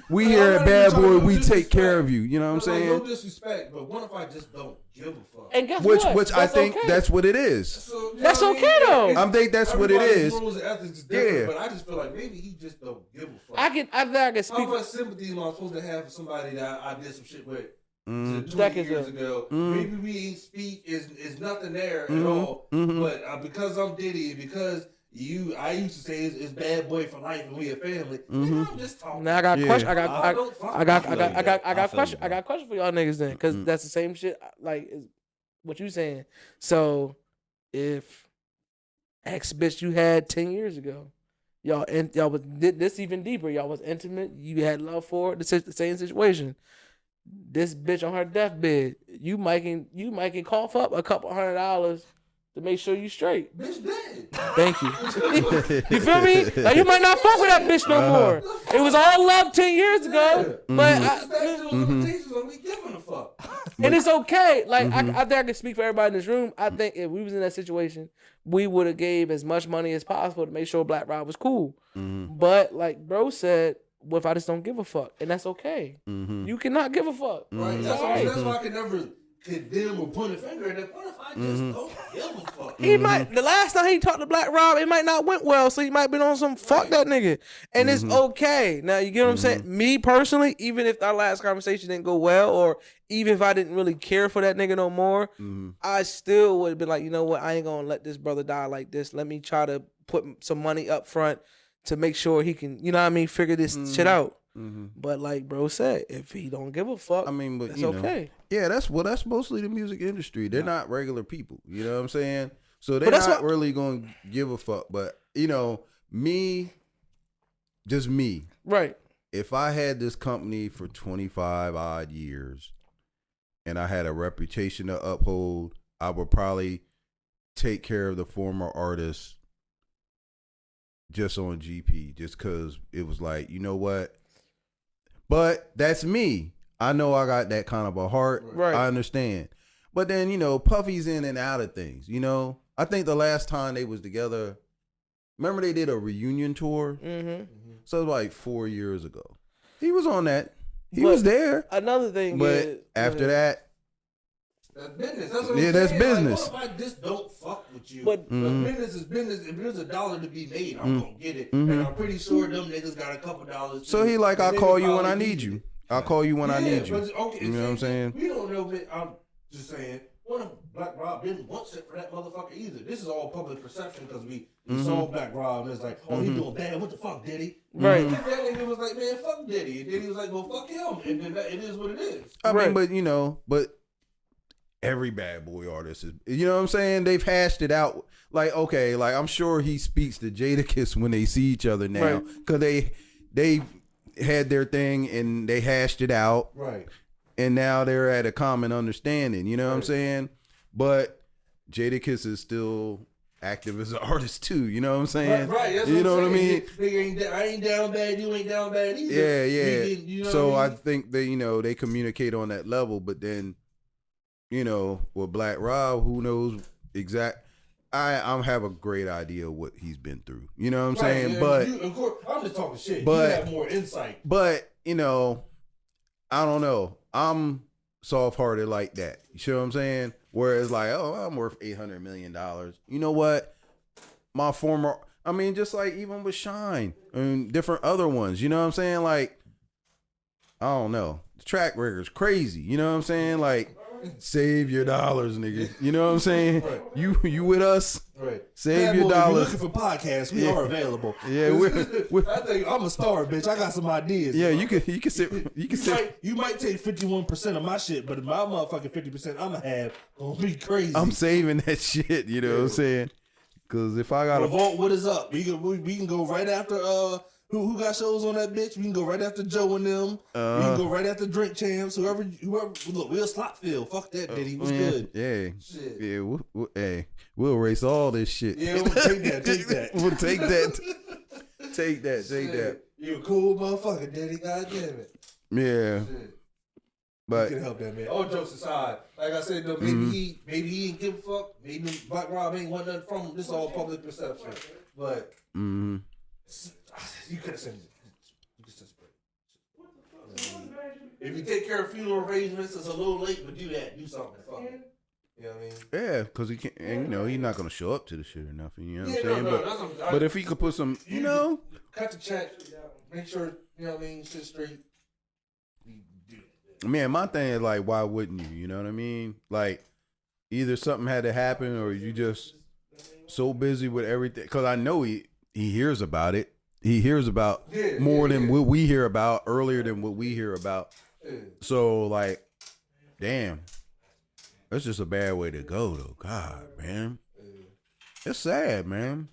we No, here I'm at not Bad even talking Boy, about we take disrespect. care of you. You know what I'm No saying? disrespect, but what if I just don't give a fuck? and guess what? Which I That's think okay. that's what it is. So, you know That's what I mean? okay, though. It's- I think that's what it everybody's is. rules and ethics is different, Yeah. but I just feel like maybe he just don't give a fuck. I think I can speak. How much sympathy am I supposed to have for somebody that I did some shit with 20 Decades years ago. ago? Maybe we ain't speak, is nothing there at all. But because I'm Diddy, and because I used to say it's Bad Boy for life and we a family. Nigga, I'm just talking. Now I got Yeah. question. I got feel you, question for y'all niggas then, because that's the same shit. Like is what you saying. So if ex bitch you had 10 years ago, y'all was this even deeper. Y'all was intimate. You had love for it. The same situation. This bitch on her deathbed, you might can cough up a couple $100 to make sure you straight. Bitch dead. Thank you. You feel me? Like, you might not fuck with that bitch no more. It was all love 10 years ago, but Statute of limitations on me giving a fuck. and it's okay. Like I think I can speak for everybody in this room. I think if we was in that situation, we would have gave as much money as possible to make sure Black Rob was cool. But like bro said, what if I just don't give a fuck? And that's okay. Mm-hmm. You cannot give a fuck. Right. It's That's, all right. that's why I can never condemn or point a finger at that. What if I just don't give a fuck? He might the last time he talked to Black Rob, it might not went well, so he might been on some fuck that nigga. And it's okay. Now you get what I'm saying? Me personally, even if our last conversation didn't go well, or even if I didn't really care for that nigga no more, I still would have been like, you know what, I ain't gonna let this brother die like this. Let me try to put some money up front to make sure he can, you know what I mean, figure this shit out. But like bro said, if he don't give a fuck, I mean, but that's you know, okay. yeah, that's mostly the music industry. They're not regular people. You know what I'm saying? So they're But that's not what- really going to give a fuck. But you know, just me. Right. If I had this company for 25 odd years and I had a reputation to uphold, I would probably take care of the former artists just on GP, just because it was like, you know what? But that's me. I know I got that kind of a heart. Right. I understand. But then, you know, Puffy's in and out of things, you know? I think the last time they was together, remember they did a reunion tour? Mm-hmm. So it was like 4 years ago. He was on that. He But was there. Another thing But is after that, That's business. That's what Yeah, I'm that's saying. business. Like, what if I just don't fuck with you? But- business is business. If there's $1 to be made, I'm gonna get it. And I'm pretty sure them niggas got a couple dollars. so too. he like, And I'll they call could you when probably I need use you. it. I'll call you when I Yeah, need you. but, okay, You know what I'm saying? We don't know, but I'm just saying. What if Black Rob didn't want shit for that motherfucker either? This is all public perception because we saw Black Rob and it's like, oh, he doing bad. What the fuck, Diddy? Right. And that nigga was like, man, fuck Diddy. And Diddy was like, well, fuck him. And then it is what it is. I Right. mean, but you know, every bad boy artist is, you know what I'm saying? They've hashed it out. Like, okay, like I'm sure he speaks to Jadakiss when they see each other now, Right. because they had their thing and they hashed it out, Right. and now they're at a common understanding. You know what I'm saying? But Jadakiss is still active as an artist too. You know what I'm saying? Right, that's you know what what I mean? Nigga I ain't down bad, you ain't down bad either. Yeah, yeah. You know So what I mean? think they, you know, they communicate on that level, but then, you know, with Black Rob, who knows exact. I have a great idea of what he's been through. You know what I'm Right, saying? yeah, But of course, I'm just talking shit. but- you have more insight. but you know, I don't know. I'm soft hearted like that. You see what I'm saying? Whereas like, oh, I'm worth $800 million. You know what? My former, I mean, just like even with Shine and different other ones. You know what I'm saying? Like, I don't know. The track record's crazy. You know what I'm saying? Like, save your dollars, nigga. You know what I'm saying? Right. You with us? Right. Save Bad your boy, dollars. If you're looking for podcasts, we Yeah. are available. Yeah, we're- I tell you, I'm a star, bitch. I got some ideas. Yeah, you can sit. You can sit. You might take 51% of my shit, but my motherfucking 50% I'ma have gonna be crazy. I'm saving that shit. You know what I'm saying? Because if I got a Revolt, what is up? We can go right after who got shows on that bitch. We can go right after Joe and them. We can go right after Drink Champs. Whoever. Look, we'll Slotfield. Fuck that, Diddy. What's man, good? Yeah, Shit. yeah. Hey, we'll erase all this shit. Yeah, we'll take that. Take that. We'll take that. Take that. Take that. You a cool motherfucker, Diddy. God damn it. Yeah, Shit. but You can help that man. All jokes aside, like I said, though, maybe he ain't give a fuck. Maybe Black Rob ain't want nothing from him. This is all public perception. But you could have said it. You could have said it. If you take care of funeral arrangements, it's a little late, but do that. Do something. Fuck it. You know what I mean? yeah, because he can't. And you know, he's not gonna show up to the shit or nothing. You know what I'm Yeah, saying? no, that's what But if he could put some, you know, cut the check, make sure you know what I mean. Shit straight. You do it. man, my thing is like, why wouldn't you? You know what I mean? Like, either something had to happen, or you just so busy with everything. Because I know he hears about it. He hears about Yeah, more yeah, than yeah. what we hear about, earlier than what we hear about. Yeah. So like, damn, that's just a bad way to go, though. God, man, it's sad, man.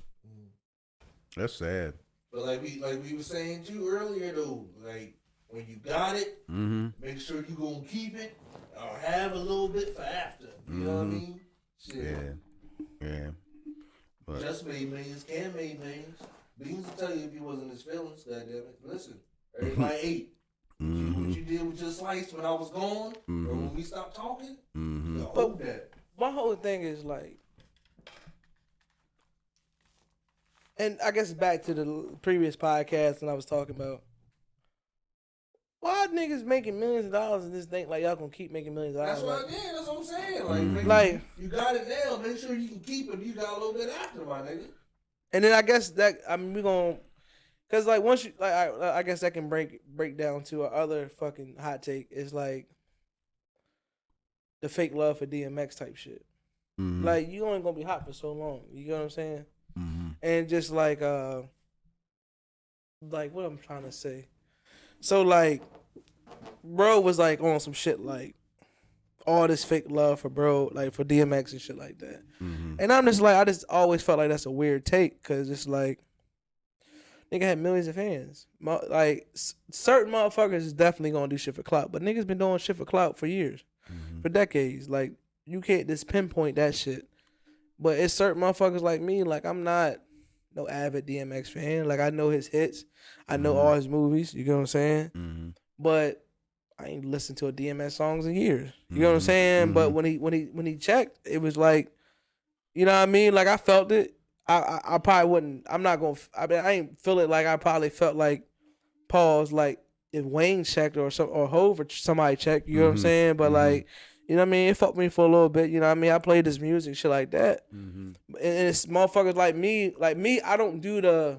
That's sad. But like we were saying too earlier though, like when you got it, make sure you gonna keep it or have a little bit for after. You know what I mean? Shit. Yeah, yeah. But Just made millions, can make millions. Beans will tell you if he wasn't his feelings, goddammit. Listen, everybody ate. What you did with your slice when I was gone, or when we stopped talking, you hold that. My whole thing is like, and I guess back to the previous podcast, and I was talking about Why niggas making millions of dollars and just think like y'all gonna keep making millions of That's dollars? what. Like, Yeah, that's what I'm saying. Like- you got it now. Make sure you can keep it. You got a little bit after, my nigga. and then I guess that we gonna, cause like once you like I guess that can break down to our other fucking hot take is like the fake love for DMX type shit. Mhm. Like you only gonna be hot for so long. You know what I'm saying? Mhm. And just like what I'm trying to say. So like, bro was like on some shit like all this fake love for bro, like for DMX and shit like that. Mhm. And I'm just like, I just always felt like that's a weird take because it's like, nigga had millions of fans. Like certain motherfuckers is definitely gonna do shit for clout, but niggas been doing shit for clout for years, for decades. Like you can't just pinpoint that shit. But it's certain motherfuckers like me. Like I'm not no avid DMX fan. Like I know his hits, I know all his movies. You know what I'm saying? Mhm. But I ain't listened to a DMX songs in years. You know what I'm saying? But when he checked, it was like, you know what I mean? Like I felt it. I probably wouldn't. I'm not gonna. I mean, I ain't feel it like I probably felt like pause like if Wayne checked or Hov or somebody checked. You know what I'm saying? But like, you know what I mean? It fucked me for a little bit. You know what I mean? I played this music, shit like that. And it's motherfuckers like me. I don't do the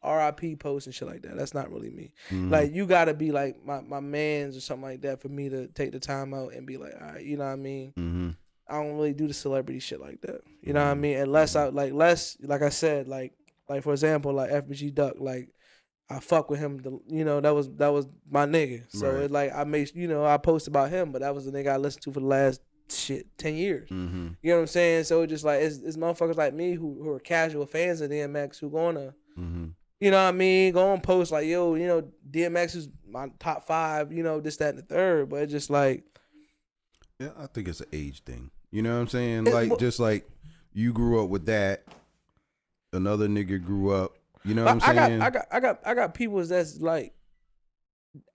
RIP posts and shit like that. That's not really me. Like you gotta be like my mans or something like that for me to take the time out and be like, all right, you know what I mean? I don't really do the celebrity shit like that. You know what I mean? Unless I like I said, like for example, like FBG Duck, like I fuck with him. You know, that was my nigga. So Right. it like I made, you know, I post about him, but that was the nigga I listened to for the last 10 years. You know what I'm saying? So it just like it's motherfuckers like me who are casual fans of DMX who gonna, you know what I mean, go and post like, yo, you know, DMX is my top 5, you know, this, that, and the third. But it's just like, Yeah, I think it's an age thing. You know what I'm saying? It- Like well- just like you grew up with that, another nigga grew up. You know what I'm saying? I got people that's like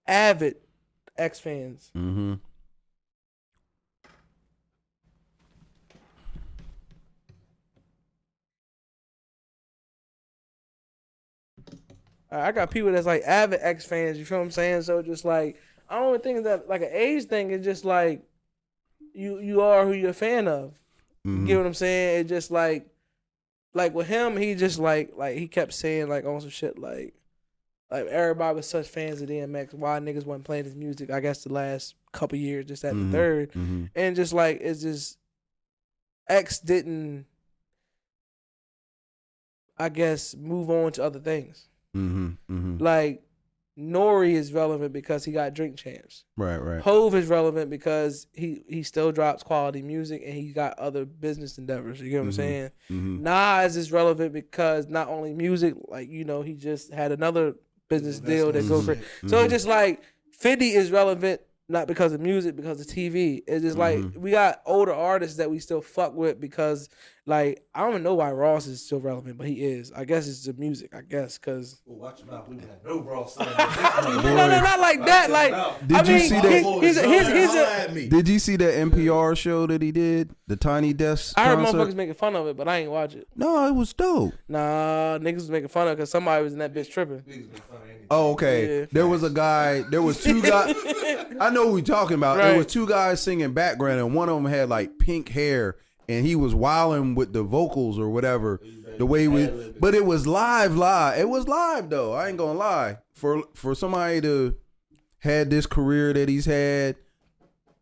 avid X fans. Mm-hmm. I got people that's like avid X fans. You feel what I'm saying? So just like I don't think that like an age thing is just like you are who you're a fan of. You get what I'm saying? It just like with him, he just like he kept saying like on some shit like everybody was such fans of DMX. Why niggas wasn't playing his music? I guess the last couple years, just at the third, and just like it's just X didn't, I guess, move on to other things. Like Nori is relevant because he got Drink Champs. Right. Hove is relevant because he still drops quality music and he got other business endeavors. You get what I'm saying? Nas is relevant because not only music, like, you know, he just had another business deal that goes crazy. So it's just like 50 is relevant not because of music, because of TV. It's just like we got older artists that we still fuck with because like I don't even know why Ross is still relevant, but he is. I guess it's the music. I guess because Watch your mouth. We had no Ross. no, not like that. Like Did you see that? He's a. Did you see that NPR show that he did? The Tiny Desk I heard concert? motherfuckers making fun of it, but I ain't watch it. No, it was dope. Nah, niggas was making fun of it because somebody was in that bitch tripping. Oh, okay. Yeah. There was a guy. There was two guys. I know who we talking about. Right. There was two guys singing background, and one of them had like pink hair, and he was wilding with the vocals or whatever. The way we, but it was live. It was live though. I ain't gonna lie. For somebody to had this career that he's had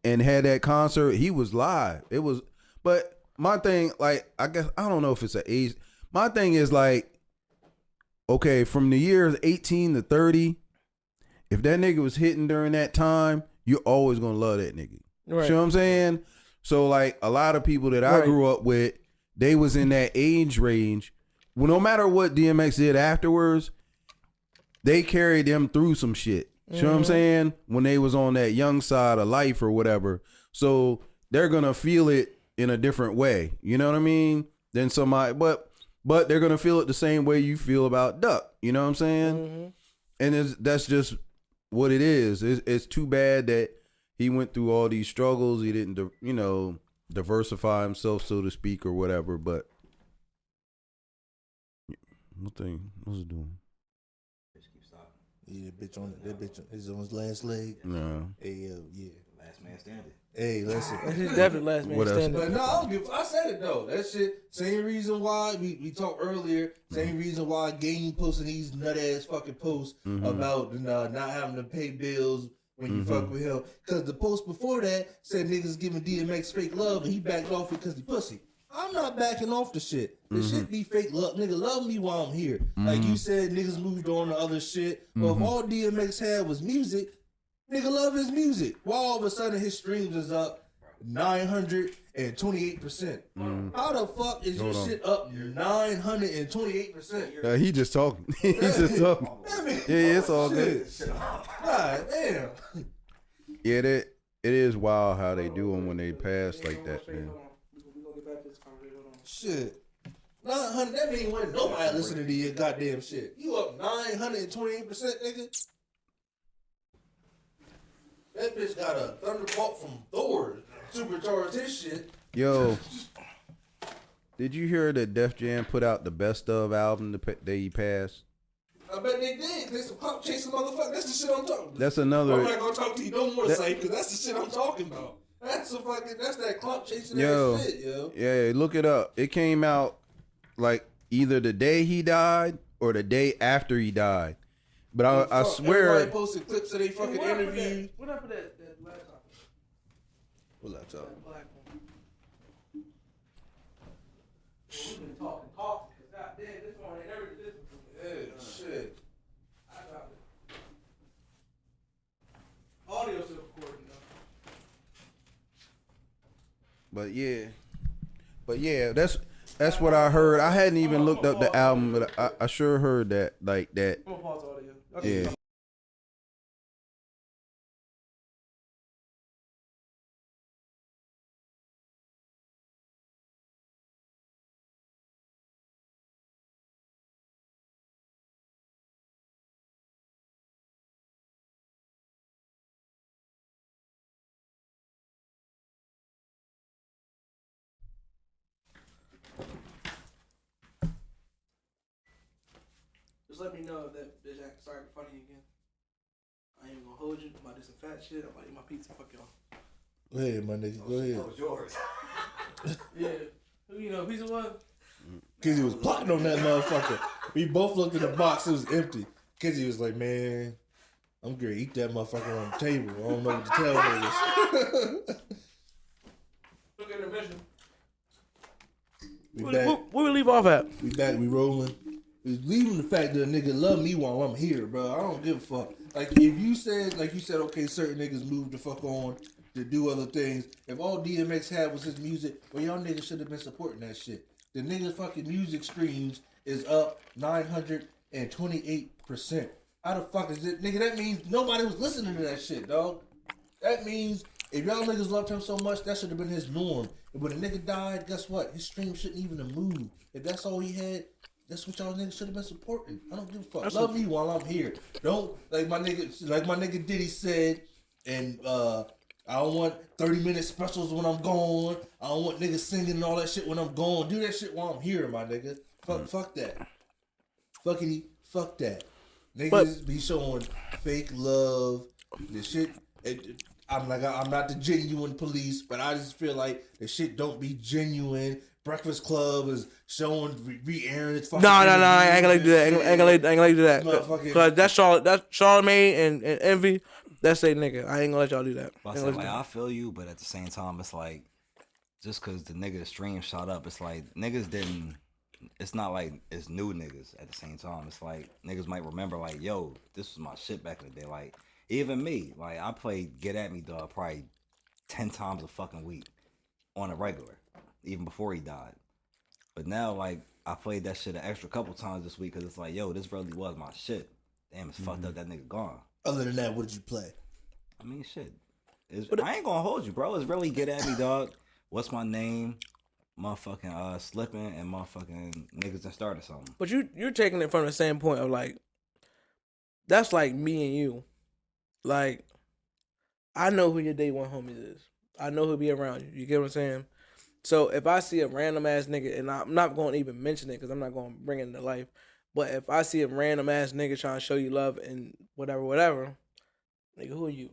and had that concert, he was live. It was. But my thing, like, I guess I don't know if it's an age. My thing is like, okay, from the years 18 to 30, if that nigga was hitting during that time, you're always gonna love that nigga. Right. You know what I'm saying? So like a lot of people that I Right. grew up with, they was in that age range. Well, no matter what DMX did afterwards, they carried them through some shit. You know what I'm saying? When they was on that young side of life or whatever. So they're gonna feel it in a different way. You know what I mean? Than somebody, but they're gonna feel it the same way you feel about Duck. You know what I'm saying? And that's just what it is. It's too bad that he went through all these struggles. He didn't, diversify himself, so to speak, or whatever. But what's it doing? Yeah, that bitch is on his last leg. No. Hey, yeah. Last man standing. Hey, listen. He's definitely last man What else? standing. But no, I don't give. I said it though. That shit. Same reason why we talked earlier. Same reason why Game posting these nut ass fucking posts about not having to pay bills when you fuck with him. Because the post before that said niggas giving DMX fake love and he backed off it because he pussy. I'm not backing off the shit. The shit be fake love. Nigga, love me while I'm here. Like you said, niggas moved on to other shit. But if all DMX had was music, nigga love his music. Why all of a sudden his streams is up 928%? How the fuck is your shit up 928%? He just talking. He just talking. Yeah, it's all good. God damn. Yeah, it is wild how they do them when they pass like that, man. Shit. 900, that mean when nobody listening to your goddamn shit. You up 928%, nigga? That bitch got a thunderbolt from Thor. Supercharged his shit. Yo, did you hear that Def Jam put out the best of album that he passed? I bet they did. They some pop chasing motherfucker. That's the shit I'm talking about. That's I'm another. not gonna talk to you no more, Safe, because that's the shit I'm talking about. That's that clout chasing Yo, ass shit, yo. yeah, look it up. It came out like either the day he died or the day after he died. But I swear. Everybody posted clips of they fucking interviews. What happened to that laptop? What laptop? That black one. We've been talking. Cause goddamn, this one ain't never did this before. Yeah, shit. I dropped it. Audio still recording though. But yeah, that's what I heard. I hadn't even looked up the album, but I sure heard that like that. I'm gonna pause audio. Yeah. Just let me know if that bitch act started funny again. I ain't gonna hold you. I'm about to do some fat shit. I'm about to eat my pizza. Fuck y'all. Go ahead, my nigga. Go ahead. That was yours. Yeah. Who you know pizza was? Kizzy was plotting on that motherfucker. We both looked in the box. It was empty. Kizzy was like, man, I'm gonna eat that motherfucker on the table. I don't know what to tell niggas. Look at the mission. We back. Where we leave off at? We back. We rolling. We leaving the fact that a nigga love me while I'm here, bro. I don't give a fuck. Like if you said, okay, certain niggas moved the fuck on to do other things. If all DMX had was his music, well, y'all niggas should have been supporting that shit. The nigga's fucking music streams is up 928%. How the fuck is it, nigga? That means nobody was listening to that shit, dog. That means if y'all niggas loved him so much, that should have been his norm. And when a nigga died, guess what? His stream shouldn't even have moved. If that's all he had, that's what y'all niggas should have been supporting. I don't give a fuck. Love me while I'm here. Don't like my nigga Diddy said, and I don't want 30-minute specials when I'm gone. I don't want niggas singing and all that shit when I'm gone. Do that shit while I'm here, my nigga. Fuck that. Fuck that. Niggas be showing fake love. The shit. I'm not the genuine police, but I just feel like the shit don't be genuine. Breakfast Club is showing re-airing its fucking. No, I ain't gonna let you do that. Ain't gonna let you do that. Motherfucking- Cause that's Charlamagne and Envy. That's they nigga. I ain't gonna let y'all do that. I said, like, I feel you, but at the same time, it's like, just because the nigga stream shot up, it's like, niggas didn't, it's not like it's new niggas at the same time. It's like, niggas might remember, like, yo, this was my shit back in the day. Like, even me, like, I played Get At Me, dog, probably 10 times a fucking week on a regular, even before he died. But now, like, I played that shit an extra couple times this week because it's like, yo, this really was my shit. Damn, it's fucked up that nigga gone. Other than that, what did you play? I mean, shit. I ain't gonna hold you, bro. It's really Get At Me, dog. What's my name? Motherfucking slipping and motherfucking niggas that started something. But you're taking it from the standpoint of like, that's like me and you. Like, I know who your day one homies is. I know who'll be around you. You get what I'm saying? So if I see a random ass nigga, and I'm not going to even mention it because I'm not going to bring it into life, But if I see a random ass nigga trying to show you love and whatever, nigga, who are you?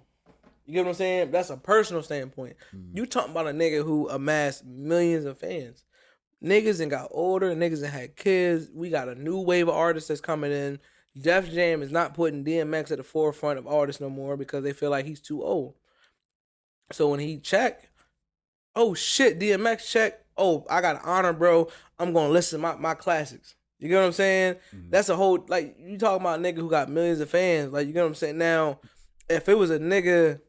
You get what I'm saying? That's a personal standpoint. You talking about a nigga who amassed millions of fans. Niggas and got older, niggas and had kids. We got a new wave of artists that's coming in. Def Jam is not putting DMX at the forefront of artists no more because they feel like he's too old. So when he check, oh shit, DMX check. Oh, I got an honor, bro. I'm gonna listen to my classics. You get what I'm saying? That's a whole, like, you talking about a nigga who got millions of fans. Like, you get what I'm saying? Now, if it was a nigga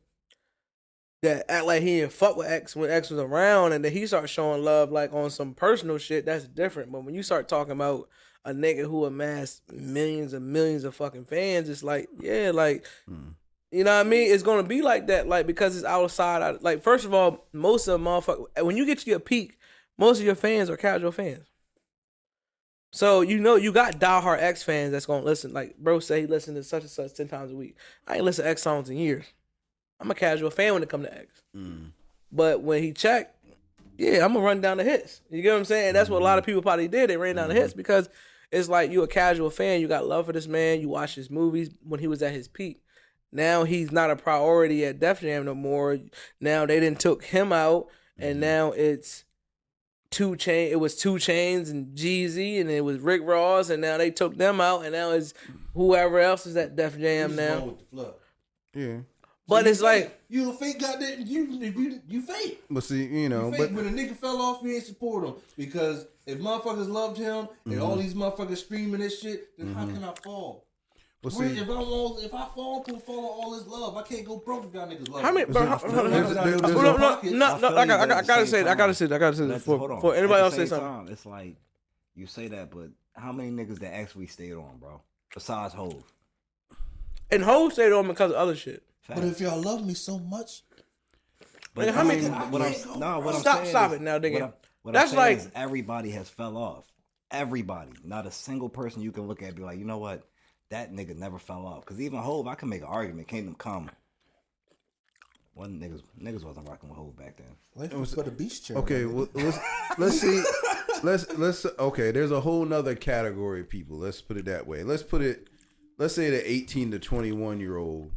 that act like he didn't fuck with X when X was around and then he starts showing love like on some personal shit, that's different. But when you start talking about a nigga who amassed millions and millions of fucking fans, it's like, yeah, like, you know what I mean? It's gonna be like that, like, because it's outside. Like, first of all, most of the motherfuckers, when you get to your peak, most of your fans are casual fans. So, you know, you got diehard X fans that's gonna listen. Like, bro say he listens to such and such 10 times a week. I ain't listened to X songs in years. I'm a casual fan when it come to X. But when he checked, yeah, I'm gonna run down the hits. You get what I'm saying? And that's what a lot of people probably did. They ran down the hits because it's like you a casual fan. You got love for this man. You watch his movies when he was at his peak. Now he's not a priority at Def Jam no more. Now they didn't took him out, and now it's 2 Chainz. It was 2 Chainz and Jeezy, and it was Rick Ross, and now they took them out, and now it's whoever else is at Def Jam now. With the flood. Yeah. But it's like, you a fake goddamn you fake. But see, you know, You fake. When a nigga fell off, we ain't support him because if motherfuckers loved him and all these motherfuckers screaming this shit, then how can I fall? Well, Where- see, if I fall to follow all this love, I can't go broke if y'all niggas love how many? me. Bro, I gotta say this for anybody else say something. It's like you say that, but how many niggas that actually stayed on, bro? Besides Hov. And Hov stayed on because of other shit. But if y'all love me so much, But Nigga, how many- what I'm Stop saying it now, nigga. What That's I'm saying like- is everybody has fell off. Everybody, not a single person you can look at and be like, you know what, that nigga never fell off. Because even Hov, I can make an argument. Kingdom Come. One niggas wasn't rocking with Hov back then. life was but a beach chair. okay, well, let's see. Let's okay. There's a whole nother category of people. Let's put it that way. Let's say the 18 to 21-year-old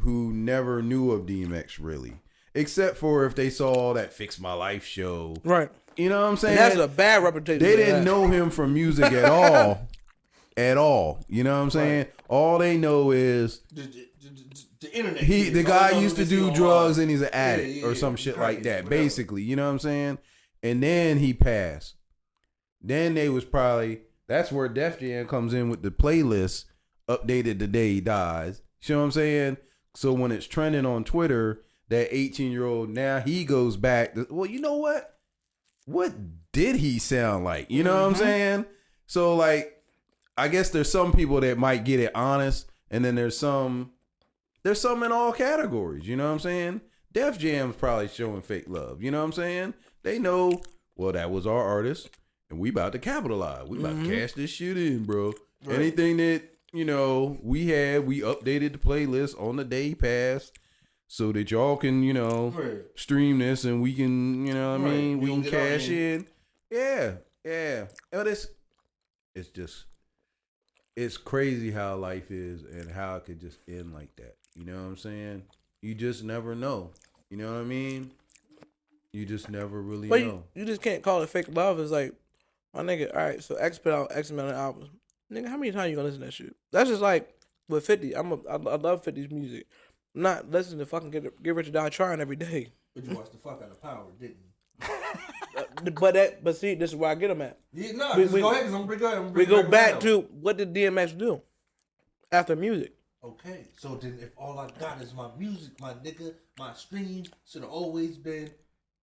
who never knew of DMX really, except for if they saw that Fix My Life show. Right. You know what I'm saying? And that's a bad reputation. They for didn't that. know him from music at all. At all. You know what I'm saying? Right. All they know is The internet. the All guy y'all used to know this do online. drugs and he's an addict yeah, or some yeah, shit right, like that, whatever. basically. You know what I'm saying? And then he passed. Then they was probably, that's where Def Jam comes in with the playlist updated the day he dies. You know what I'm saying? So when it's trending on Twitter, that 18-year-old, now he goes back to, well, you know what? What did he sound like? You know what I'm saying? So like, I guess there's some people that might get it honest, and then there's some in all categories. You know what I'm saying? Def Jam's probably showing fake love. You know what I'm saying? They know, well, that was our artist, and we about to capitalize. We about to cash this shit in, bro. Right. Anything that, you know, we updated the playlist on the day he passed so that y'all can, you know, Right. stream this and we can, you know what I Right. mean? We We can can get out cash here. in. Yeah. But it's just, it's crazy how life is and how it could just end like that. You know what I'm saying? You just never know. You know what I mean? You just never really But know. you just can't call it fake love. It's like, my nigga, all right, so X put out X amount of albums. Nigga, how many times you gonna listen to that shit? That's just like with 50. I love 50's music. I'm not listening to fucking Get Rich or Die Trying every day. But you watched the fuck out of Power, didn't you? But see, this is where I get them at. Yeah, no, We- just we- go ahead, because I'm going to We go back to what did DMX do after music? Okay, so then if all I got is my music, my nigga, my streams should have always been.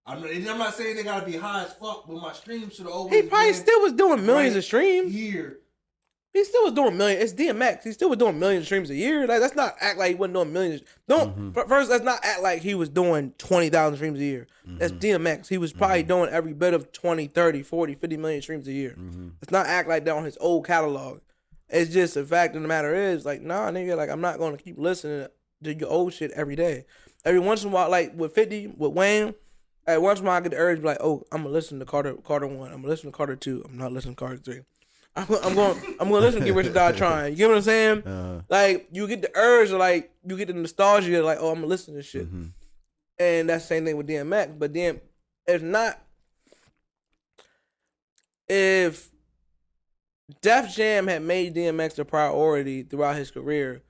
I'm not saying they gotta be high as fuck, but my streams should have always He been. probably still was doing millions right of streams. Here, He still was doing millions. It's DMX. He still was doing millions of streams a year. Like, let's not act like he wasn't doing millions. First, let's not act like he was doing 20,000 streams a year. That's DMX. He was probably doing every bit of 20, 30, 40, 50 million streams a year. Let's not act like that on his old catalog. It's just the fact of the matter is, like, nah, nigga, like, I'm not going to keep listening to your old shit every day. Every once in a while, like with 50, with Wayne, once in a while I get the urge to be like, oh, I'm going to listen to Carter 1. I'm going to listen to Carter 2. I'm not listening to Carter 3. I'm going to listen to Get Rich or Die Trying. You get what I'm saying? Like you get the urge, or like you get the nostalgia, like oh I'm gonna listen to this shit. And that's the same thing with DMX. But then if Def Jam had made DMX a priority throughout his career,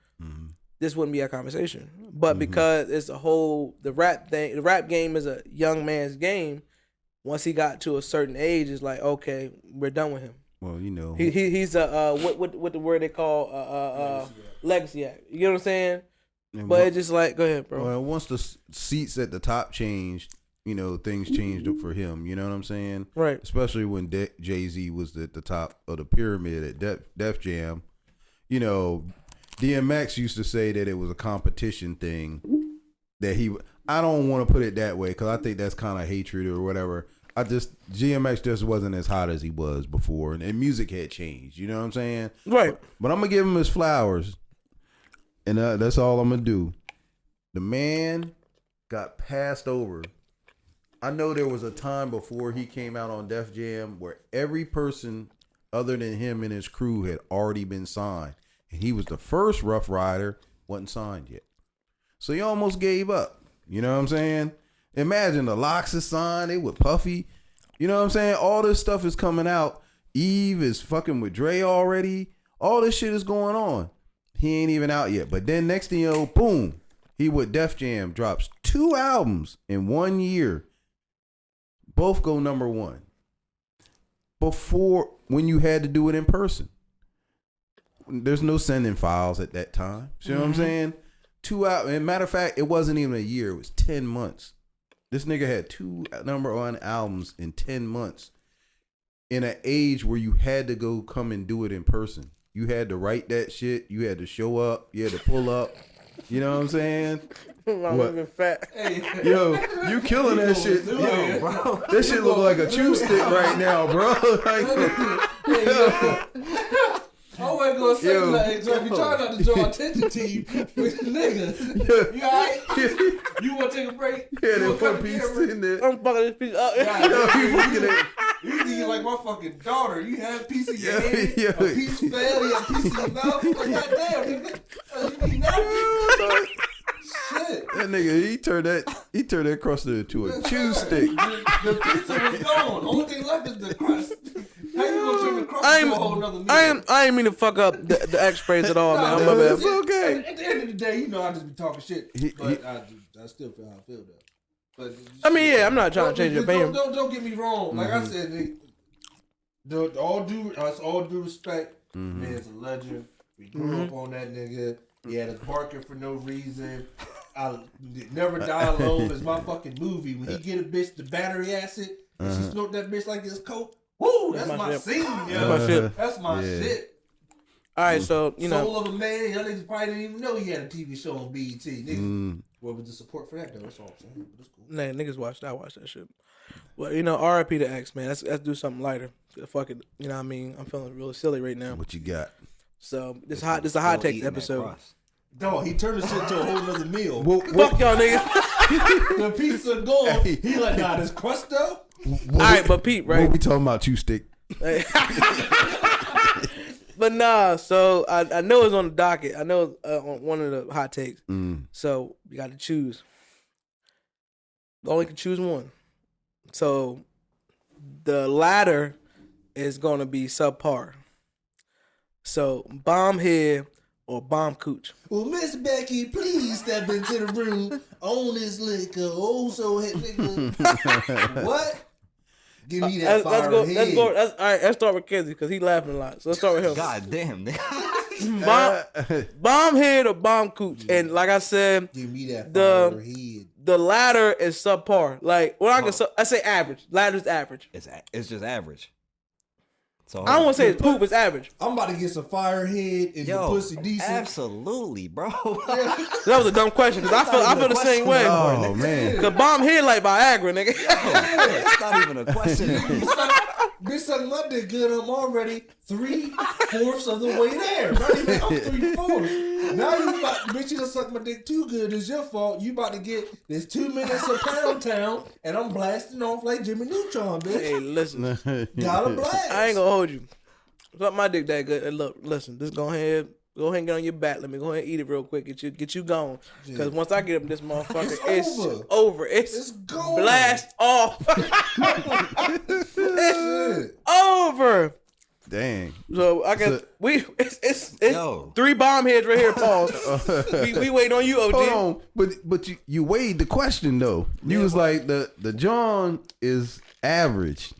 this wouldn't be a conversation. But because it's the rap game is a young man's game. Once he got to a certain age, it's like okay, we're done with him. Well, you know, he's a what the word they call legacy act. You get what I'm saying? But it's just like, go ahead, bro. Well, once the seats at the top changed, you know, things changed up for him. You know what I'm saying? Right. Especially when Jay-Z was at the top of the pyramid at Def Jam. You know, DMX used to say that it was a competition thing. I don't want to put it that way because I think that's kind of hatred or whatever. DMX just wasn't as hot as he was before, and music had changed. You know what I'm saying? Right. But I'm gonna give him his flowers, and that's all I'm gonna do. The man got passed over. I know there was a time before he came out on Def Jam where every person other than him and his crew had already been signed, and he was the first Rough Rider wasn't signed yet. So he almost gave up. You know what I'm saying? Imagine the Lox is signed, they with Puffy. You know what I'm saying? All this stuff is coming out. Eve is fucking with Dre already. All this shit is going on. He ain't even out yet. But then next thing you know, boom, he with Def Jam drops 2 albums in 1 year. Both go number 1. Before, when you had to do it in person. There's no sending files at that time. You know what I'm saying? 2 out. And matter of fact, it wasn't even a year. It was 10 months. This nigga had 2 number 1 albums in 10 months. In an age where you had to come and do it in person. You had to write that shit. You had to show up. You had to pull up. You know what I'm saying? I'm looking fat. Yo, you killing that shit. Yo, bro. That shit look like a chew stick right now, bro. I wasn't gonna say nothing, so if you try not to draw attention to you, nigga, you alright? You wanna take a break? Yeah, there's 1 piece in there. I'm fucking this piece up. You fucking it. You think you're like my fucking daughter. You have a piece of your head, yeah. a piece fell, you have a piece of your mouth. Like, goddamn, nigga. You need nothing. Shit. That nigga, he turned that crust into a chew stick. The pizza was gone. Only thing left is the crust. How you gonna turn the crust into a whole nother meal? I ain't mean to fuck up the X-Praise at all, man. My bad. It's okay. At the end of the day, you know I just be talking shit, but I still feel how I feel though. But I mean, yeah, I'm not trying to change your opinion. Don't get me wrong. Like I said, all due respect, man's a legend. We grew up on that nigga. He had us barking for no reason. I Never Die Alone is my fucking movie. When he get a bitch the battery acid and she snort that bitch like it's coke. Woo, that's my scene, yo. That's my shit. All right, so you know, Soul of a Man. Y'all niggas probably didn't even know he had a TV show on BET. Niggas, where was the support for that though? That's all I'm saying. But it's cool. nah, niggas watched. I watched that shit. Well, you know, R.I.P. to X, man. Let's do something lighter. Fuck it. You know what I mean? I'm feeling really silly right now. What you got? So this is a hot takes episode. Dog, he turned the shit into a whole nother meal. Fuck y'all niggas. The pizza gone. He like, nah, this crust though. All right, but Pete, right? What we talking about? Chew stick. But nah, so I know it's on the docket. I know it's on one of the hot takes. So you got to choose. You only can choose one. So the latter is going to be subpar. So bomb head or bomb cooch. Well, Miss Becky, please step into the room on this liquor. Oh, so hit nigga. What? Give me that fire head. All right, let's start with Kenzie because he laughing a lot. So let's start with him. God damn, nigga. Bomb head or bomb cooch. And like I said, give me that fire head. The latter is subpar. Like, I say average. Latter's average. It's just average. So I don't want to say it's poop. It's average. I'm about to get some fire head and the pussy decent. Absolutely, bro. That was a dumb question because I feel the same way. Oh man, the bomb head like Viagra, nigga. It's not even a question. Bitch sucking my dick good. I'm already 3/4 of the way there. Not even, I'm 3/4. Now bitch, you done suck my dick too good. It's your fault. You about to get this 2 minutes of Pound Town, and I'm blasting off like Jimmy Neutron, bitch. Hey, listen. Gotta blast. I ain't gonna hold you. Suck my dick that good. And look, listen, just go ahead and get on your back. Let me go ahead and eat it real quick. Get you going. Because once I get up this motherfucker, it's over. It's gone. blast off. It's over. Dang. So I guess it's Yo. 3 bomb heads right here. Pause. we wait on you, OG. Hold on, but you weighed the question though. You was like the John is average,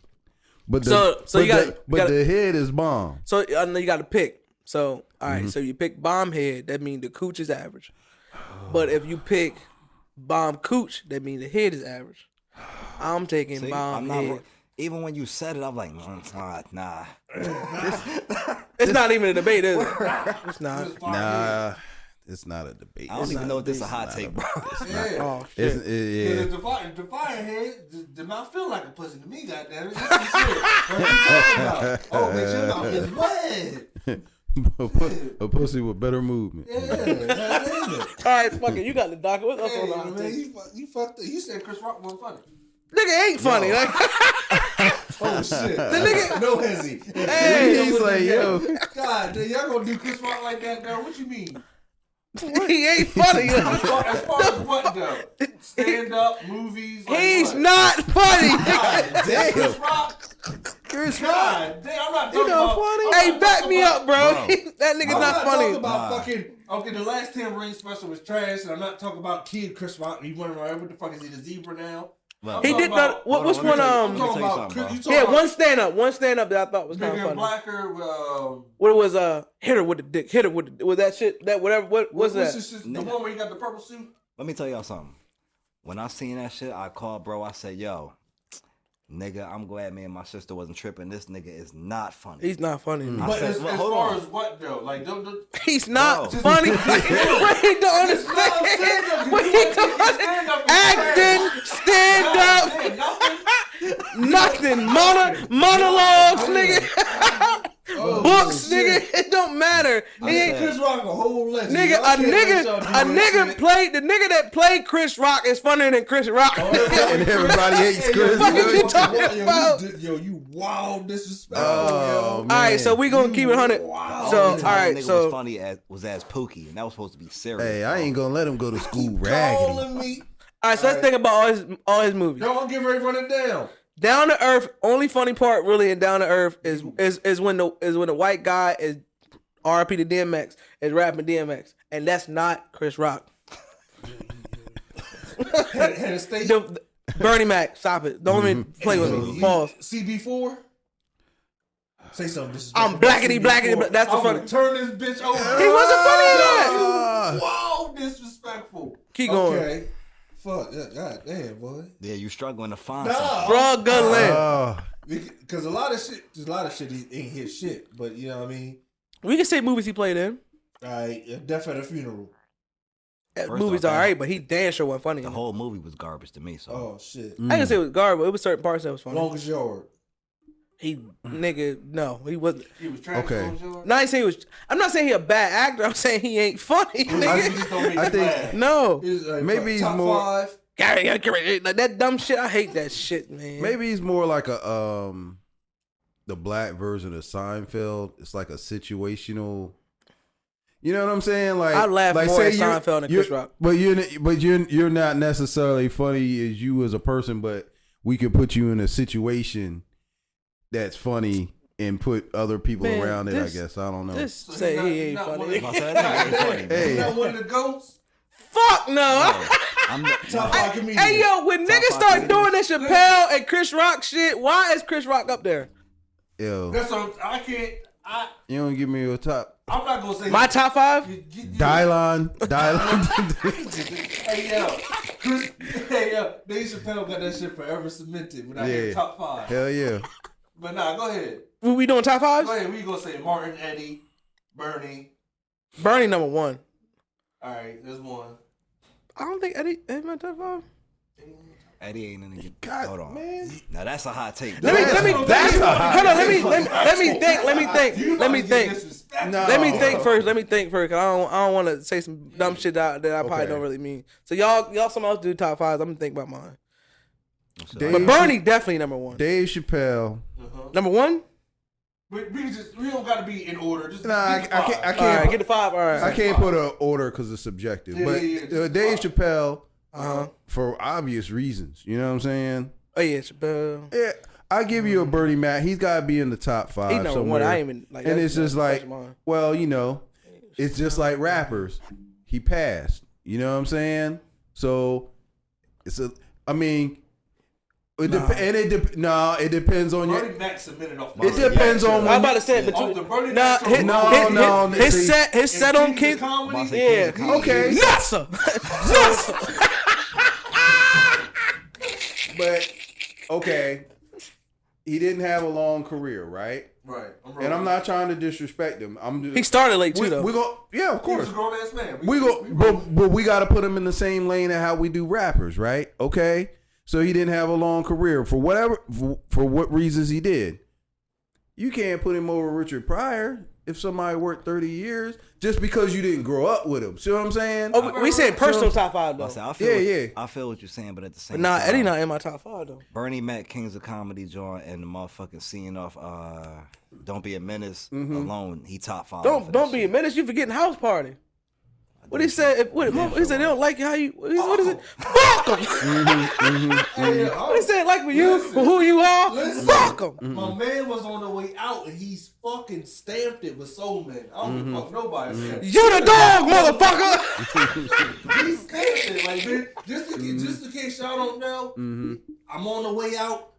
but the head is bomb. So I know you got to pick. So all right, so you pick bomb head. That means the cooch is average. But if you pick bomb cooch, that means the head is average. I'm taking See, bomb I'm head. not. Even when you said it, I'm like, nah. It's not even a debate, is it? It's not. Nah, it's not a debate. I don't even know if this is a hot take, bro. Yeah. Oh shit. Yeah. The fire head did not feel like a pussy to me, goddamn it. That's the shit. What are you talking about? Oh, bitch, your mouth is wet. A pussy with better movement. Yeah, that ain't it. All right, fuck it. You got the docket. What's else on the Hey, hot man, take? you fucked up. You said Chris Rock wasn't funny. Nigga ain't funny. Like, Oh shit. the nigga. No hezzy. Hey, He's like, yo. God, damn, y'all gonna do Chris Rock like that, girl? What you mean? He ain't funny. As far as what though? Stand up movies. Like He's what? not funny. God damn. Chris Rock. Chris Rock. God damn, I'm not talking know about. funny? I'm Hey, not back talking me about- up, bro. That nigga's I'm not funny. talking about fucking. Okay, the last 10 Rings special was trash, and I'm not talking about Kid Chris Rock. He running around. What the fuck is he? The zebra now? Well, I'm He talking did about- not. Which hold one? on, let I'm me talking tell you about. something, bro. You talking Yeah, about one stand up that I thought was kind Bigger of and funny. Blacker. What was hit her with the dick? Hit her with that shit. That whatever. What was what's that? this shit? The one where you got the purple suit. Let me tell y'all something. When I seen that shit, I called bro. I said, yo, nigga, I'm glad me and my sister wasn't tripping. This nigga is not funny. He's not funny. I But said, as well, hold far on. as what though? Like don't. He's not Bro. funny. Wait, don't understand. Wait, don't understand. Acting, stand up, nothing. Monologues, nigga. Books, nigga. It don't matter. He ain't. Chris Rock a whole legend. Nigga, Y'all a can't let y'all do that nigga shit. played the nigga that played Chris Rock is funnier than Chris Rock. And everybody hates Chris. Fuck is you talking Yo, about? you wild disrespectful. Oh, yo. man. All right, so we gonna keep it 100. Wow. So all Only time right, nigga so was funny was as Pookie, and that was supposed to be serious. Hey, I ain't gonna let him go to school Keep raggedy. calling me. all right, so let's think about all his movies. Don't get ready to run it down. Down to Earth. Only funny part really in Down to Earth is when the white guy is RP to DMX is rapping DMX, and that's not Chris Rock. Had a state. Bernie Mac, stop it! Don't even play with me. Pause. CB4. Say something. I'm blackity. That's the I'm funny. gonna turn this bitch over. He wasn't funny in that. Ah. Wow, disrespectful. Keep going. Okay. Fuck. God damn, boy. Yeah, you struggling to find something. Nah. Drug gunland. Ah. Because a lot of shit he ain't hit shit. But you know what I mean? We can say movies he played in. Death at a Funeral. First Movies off, all right, but he damn sure wasn't funny. The in it. whole movie was garbage to me. So Oh shit. I can say it was garbage. It was certain parts that was funny. Longest Yard. He nigga, no, he wasn't. He was trash. Okay. Longest Yard? No, I ain't saying he was. I'm not saying he a bad actor. I'm saying he ain't funny, He nigga. just don't make I you think- laugh. No, He's like, Maybe he's top more- 5. like that dumb shit. I hate that shit, man. Maybe he's more like a the black version of Seinfeld. It's like a situational. You know what I'm saying? Like I laugh like more say at you're- Seinfeld than you're- Chris Rock. But you're not necessarily funny as you as a person, but we could put you in a situation that's funny and put other people Man, around it. this- I guess I don't know. This So say he's he ain't not one funny. of I said that nigga ain't funny. Hey. He's not one of the goats. Fuck no. I'm Top 5 comedian. Hey yo, when niggas five start doing comedians. this Chappelle and Chris Rock shit, why is Chris Rock up there? Yo, That's what I can't. you don't give me a top. I'm not gonna say My top 5? Dylon. Hey yo, Chris. Hey yo, Dave Chappelle got that shit forever cemented when I Yeah. hear top 5. Hell yeah. But nah, go ahead. We doing top 5s? Go ahead. We gonna say Martin, Eddie, Bernie. Bernie number 1. All right, there's one. I don't think Eddie is my top 5. Eddie ain't in the God, Hold on. man. Now that's a hot take. Let me That's a hot hold on, let me think. No. Let me think first. Cause I don't want to say some dumb shit that I probably Okay. don't really mean. So y'all someone else do top 5s. I'm gonna think about mine. Dave, But Bernie definitely number 1. Dave Chappelle. Number 1? But we don't got to be in order. Just Nah, I get can't. five. I All can't. right, get the 5. All right. I can't put an order because it's subjective. Yeah, but yeah, yeah. Dave Chappelle, Uh-huh. for obvious reasons, you know what I'm saying? Oh yeah, Chappelle. Yeah, I give you a Bernie Mac. He's got to be in the top 5 He number somewhere. one. I ain't even like. and that's it's just not- like, that's mine. well, you know, it's just like rappers. He passed. You know what I'm saying? So it's a. I mean, it depends on your. Bernie Mac submitted off. It depends on I'm when. about to say, but Off the Bernie nah, Mac his, show. No, his see, set on King. Comedy. Yeah. Okay. NASA. NASA. But okay, he didn't have a long career, right? Right. And I'm not trying to disrespect him. I'm just, He started late too, though. we go, yeah, of He was course. a grown ass man. We go, but we got to put him in the same lane of how we do rappers, right? Okay, so he didn't have a long career for whatever for what reasons he did. You can't put him over Richard Pryor if somebody worked 30 years just because you didn't grow up with him. See what I'm saying? Oh, we said personal top 5 though. I feel Yeah. I feel what you're saying, but at the same Nah, time, Eddie not in my top 5 though. Bernie Mac, Kings of Comedy, joint, and the motherfucking scene off Don't Be a Menace alone, he top 5. Don't be a menace. You forgetting House Party. What he said? He said they don't like how you. What is it? Fuck them. What he said? Like for you, for who you are. Listen. Fuck them. My man was on the way out and he's fucking stamped it with Soul Man. I don't give a fuck nobody said. You the dog, motherfucker. He stamped it like, man, just in case y'all don't know, I'm on the way out.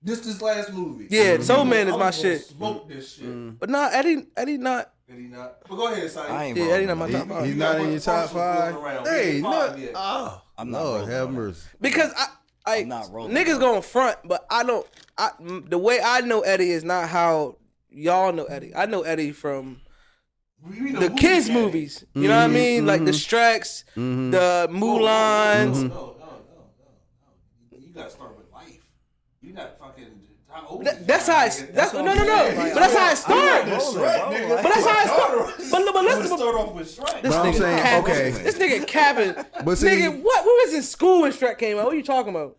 This last movie. Yeah, Soul Man is I'm my gonna shit. Smoke this shit. But nah, Eddie not. Did he not? But go ahead, Simon. I ain't Yeah, Eddie not my rolling top with 5. He's not in your top 5. Hey, Hey, no. yeah. Oh, I'm not Lord rolling have on that. mercy. Because I'm not rolling. niggas going front, but I don't. The way I know Eddie is not how y'all know Eddie. I know Eddie from We know the who kids he had. movies. You know what I mean? Like the Shreks, the Mulans. No. You gotta start with life. You not fucking. How old That's how it. That's no. But that's how it started. But that's how it started. But Let's listen. start off with Shrek. This But I'm nigga saying, capping. okay. This nigga capping. But see- Nigga, what? We was in school when Shrek came out. What are you talking about?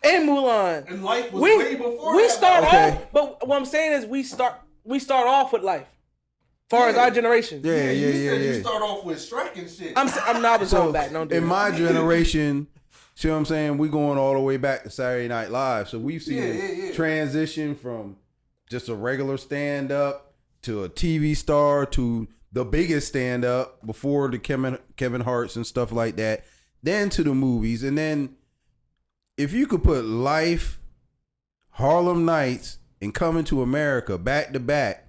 And Mulan. And life was way before we that. start Okay. off, but what I'm saying is we start off with life. Far as our generation. Yeah. You said you start off with Shrek and shit. I'm not going So back. Don't do in it. my generation, see what I'm saying? We going all the way back to Saturday Night Live. So we've seen Yeah. transition from just a regular stand up to a TV star to the biggest stand up before the Kevin Hart's and stuff like that. Then to the movies. And then if you could put Life, Harlem Nights, and Coming to America back to back,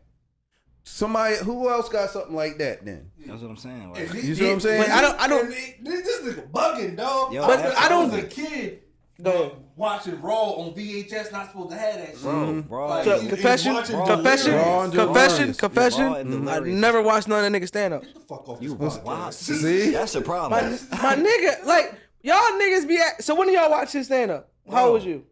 somebody who else got something like that then? That's what I'm saying. Like, You see what I'm saying? But I don't. This nigga bugging, dog. Yo, But that's- I don't- was a kid Go ahead. watching Raw on VHS. Not supposed to have that shit. bro. Like, So, he was confession, watching Raw confession, Raw and confession, Delirious. confession. Raw and I Delirious. never watched none of that nigga stand up. Get the fuck off You this podcast. wow. See? That's the problem. My nigga, like y'all niggas be at. So when do y'all watch his stand up? How old was you?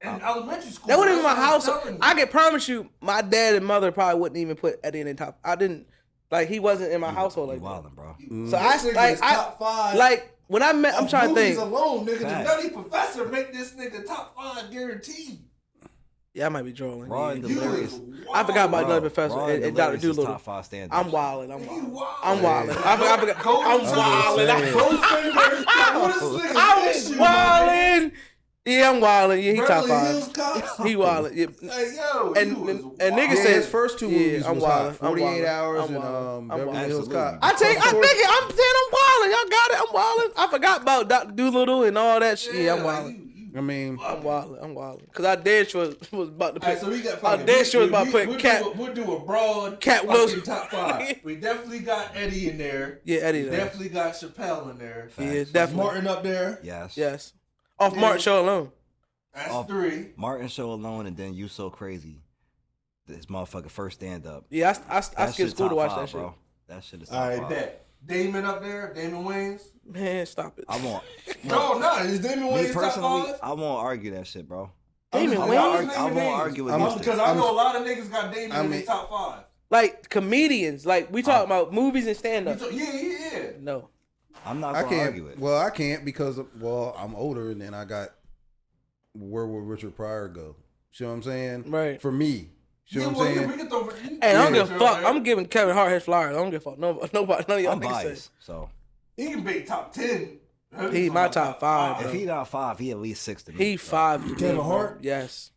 In elementary school. That wasn't even my that's house. what I'm telling you. I can promise you, my dad and mother probably wouldn't even put Eddie in the top. I didn't like he wasn't in my household You like that. wildin', bro. So I This nigga like is top five like when I met. I'm of trying to movies think. alone, nigga. Fact. The Nutty Professor make this nigga top 5 guaranteed. Yeah, I might be trolling. Raw and You Delirious. is I forgot about Bro, Another Professor Raw and Dr. Delirious is Doolittle. top 5 stand I'm wilding. I'm He wilding. wild. I'm wilding. I forgot. Golden I'm Child. wilding. Goldfinger. What is this nigga's I'm issue, my nigga? wilding. Yeah, I'm wilding. Yeah, he top Beverly 5. Hills Cops. He wilding. Yeah. Hey, yo. And- you was and wild. niggas Yeah, said- his first two movies I'm was wildin', hot. I'm 48 wildin', Hours I'm and wildin', I'm Beverly wildin'. Hills Cop. I take. I'm thinking. I'm saying I'm wilding. Y'all got it. I'm wilding. I forgot about Dr. Doolittle and all that shit. Yeah, I'm like, wilding. I mean, I'm wilding. I'm wilding. Cause I dead sure was about to Alright, put. so we got I fucking. dead sure was about to put we'll Cat. We'll do a broad Cat fucking Wilson. top 5. We definitely got Eddie in there. Yeah, Eddie. We There. definitely got Chappelle in there. Yeah, definitely. Martin up there. Yes. Yes. Off Martin show alone. That's Oh. 3. Martin show alone, and then You So Crazy. This motherfucker first stand up. Yeah, I skipped shit school to top watch 5, that shit. bro. That shit is top All right, 5. bet. Damon up there. Damon Wayans. Man, stop it. I won't. No, is Damon Me Wayans top personally, 5? I won't argue that shit, bro. Damon I'm Wayans? just I naming won't names. argue with I'm- you. Because I know a lot of niggas got Damon in their top 5. Like comedians. Like we talking about movies and stand up. Yeah. No. I'm not I gonna argue can't. it. Well, I can't because I'm older and then I got where would Richard Pryor go? See what I'm saying? Right. For me, You know Yeah, what I'm saying? we can throw. Hey, I don't give a fuck. I'm giving Kevin Hart his flowers. I don't give a fuck. Nobody, none of y'all I'm niggas say. biased, so He can be top 10. He my top 5. if Bro. he not 5, he at least 6 to me. He 5. to me, Kevin bro. Hart? Yes.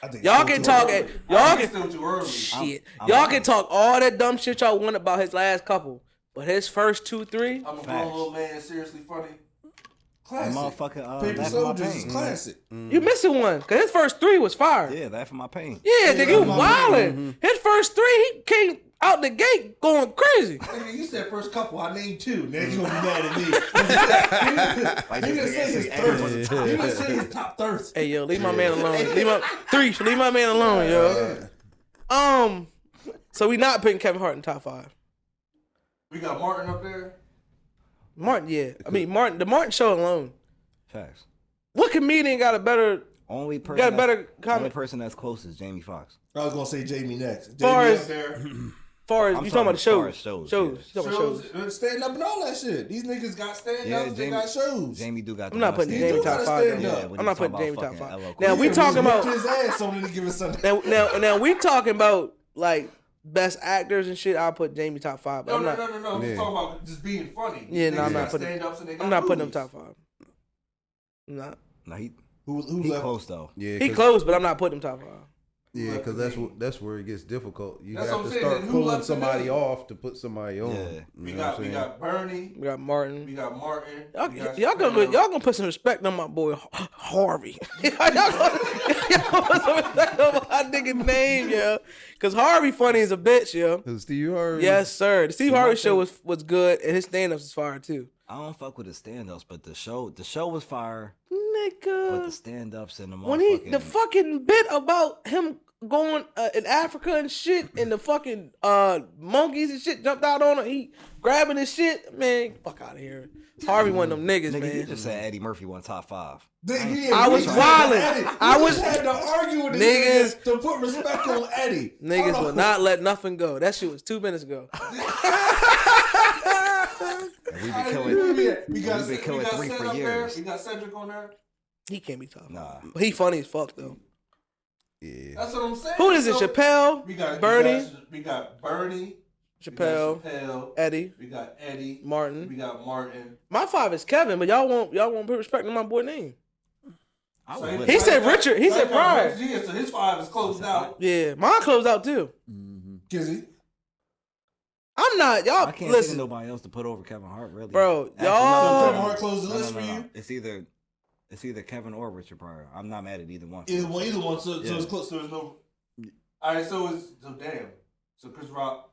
I think Y'all it's can still talk. too early. Y'all It's can. still too early. Shit. I'm Y'all fine. can talk all that dumb shit y'all want about his last couple, but his first 2, 3. I'm a Facts. grown little man, seriously funny. That Classic. motherfucker, Paper Laugh in My Soldiers is Pain. classic. You missing one, cause his first 3 was fire. Yeah, Laugh in My Pain. Yeah, nigga, you my wildin'. His first 3, he came out the gate going crazy. Nigga, you said first couple, I named 2. Now you gonna be mad at me. Like, He didn't say his thirst. He didn't say his top thirst. Hey yo, leave my man alone. Leave my man alone, yo. So we not putting Kevin Hart in top 5. We got Martin up there. Martin, yeah. I mean Martin. The Martin show alone. Facts. What comedian got a better? Only person, Got a better only comment. person that's close is Jamie Foxx. I was gonna say Jamie next. Far Jamie as- up there. Far as I'm you talking about the talking as shows? far as shows, Shows. yeah. You talking about shows? Shows, stand up and all that shit. These niggas got stand Yeah, ups. They Jamie- got shows. Jamie do got. I'm not putting He Jamie do top gotta 5. stand though. up. when I'm you not putting talk Jamie about top fucking 5. LL Now we Cool. talking about his ass on any given Sunday. now we talking about like best actors and shit. I'll put Jamie top 5. But No, I'm not. no. We're talking about just being funny. Yeah, no, Niggas I'm not got putting- stand-ups and they got I'm not putting him movies. top 5. I'm not. No, he Who's he left? close though. Yeah, He 'cause- close, but I'm not putting him top 5. Yeah, because that's where it gets difficult. You That's have what to I'm saying, start then who pulling left somebody today? off to put somebody on. Yeah. You We know got what I'm we saying? got Bernie. We got Martin. We got Martin. Y'all, we got y'all Chappelle. gonna put some respect on my boy Harvey. y'all gonna put some respect on my nigga name, yo. Cause Harvey funny as a bitch, yo. Steve Harvey. Yes, sir. The Steve Harvey my show thing- was good, and his stand-ups was fire too. I don't fuck with the stand-ups, but the show was fire. But the Nigga, stand-ups and the when he motherfucking the fucking bit about him going in Africa and shit, and the fucking monkeys and shit jumped out on him, he grabbing his shit, man, fuck out of here. Harvey one of them niggas, nigga, you man. just said Eddie Murphy won top 5. I was wildin'. I was- had to argue with Niggas- these niggas to put respect on Eddie. Niggas Hold will on. not let nothing go. That shit was 2 minutes ago. And we been killing. We got We've been killing 3 Ced for up there. years. We got Cedric on there. He can't be top. Nah. But he funny as fuck though. Yeah. That's what I'm saying. Who is it? So, Chappelle, We got Bernie, We got Bernie. Chappelle, We got Chappelle. Eddie, We got Eddie. We Martin. got Martin. My 5 is Kevin, but y'all won't put respect on my boy name. I So was he- with He it. said Richard. He said That got Pryor. Rich G, so his 5 is closed out. Yeah, mine closed out too. Kizzy. I'm not y'all. I can't think of Listen, nobody else to put over Kevin Hart, really. Bro, Actually, y'all- Kevin Hart closed the no, list no, for no. you? It's either Kevin or Richard Pryor. I'm not mad at either one. Either one. So Yeah. it's close. So there's no. All right, so damn. So Chris Rock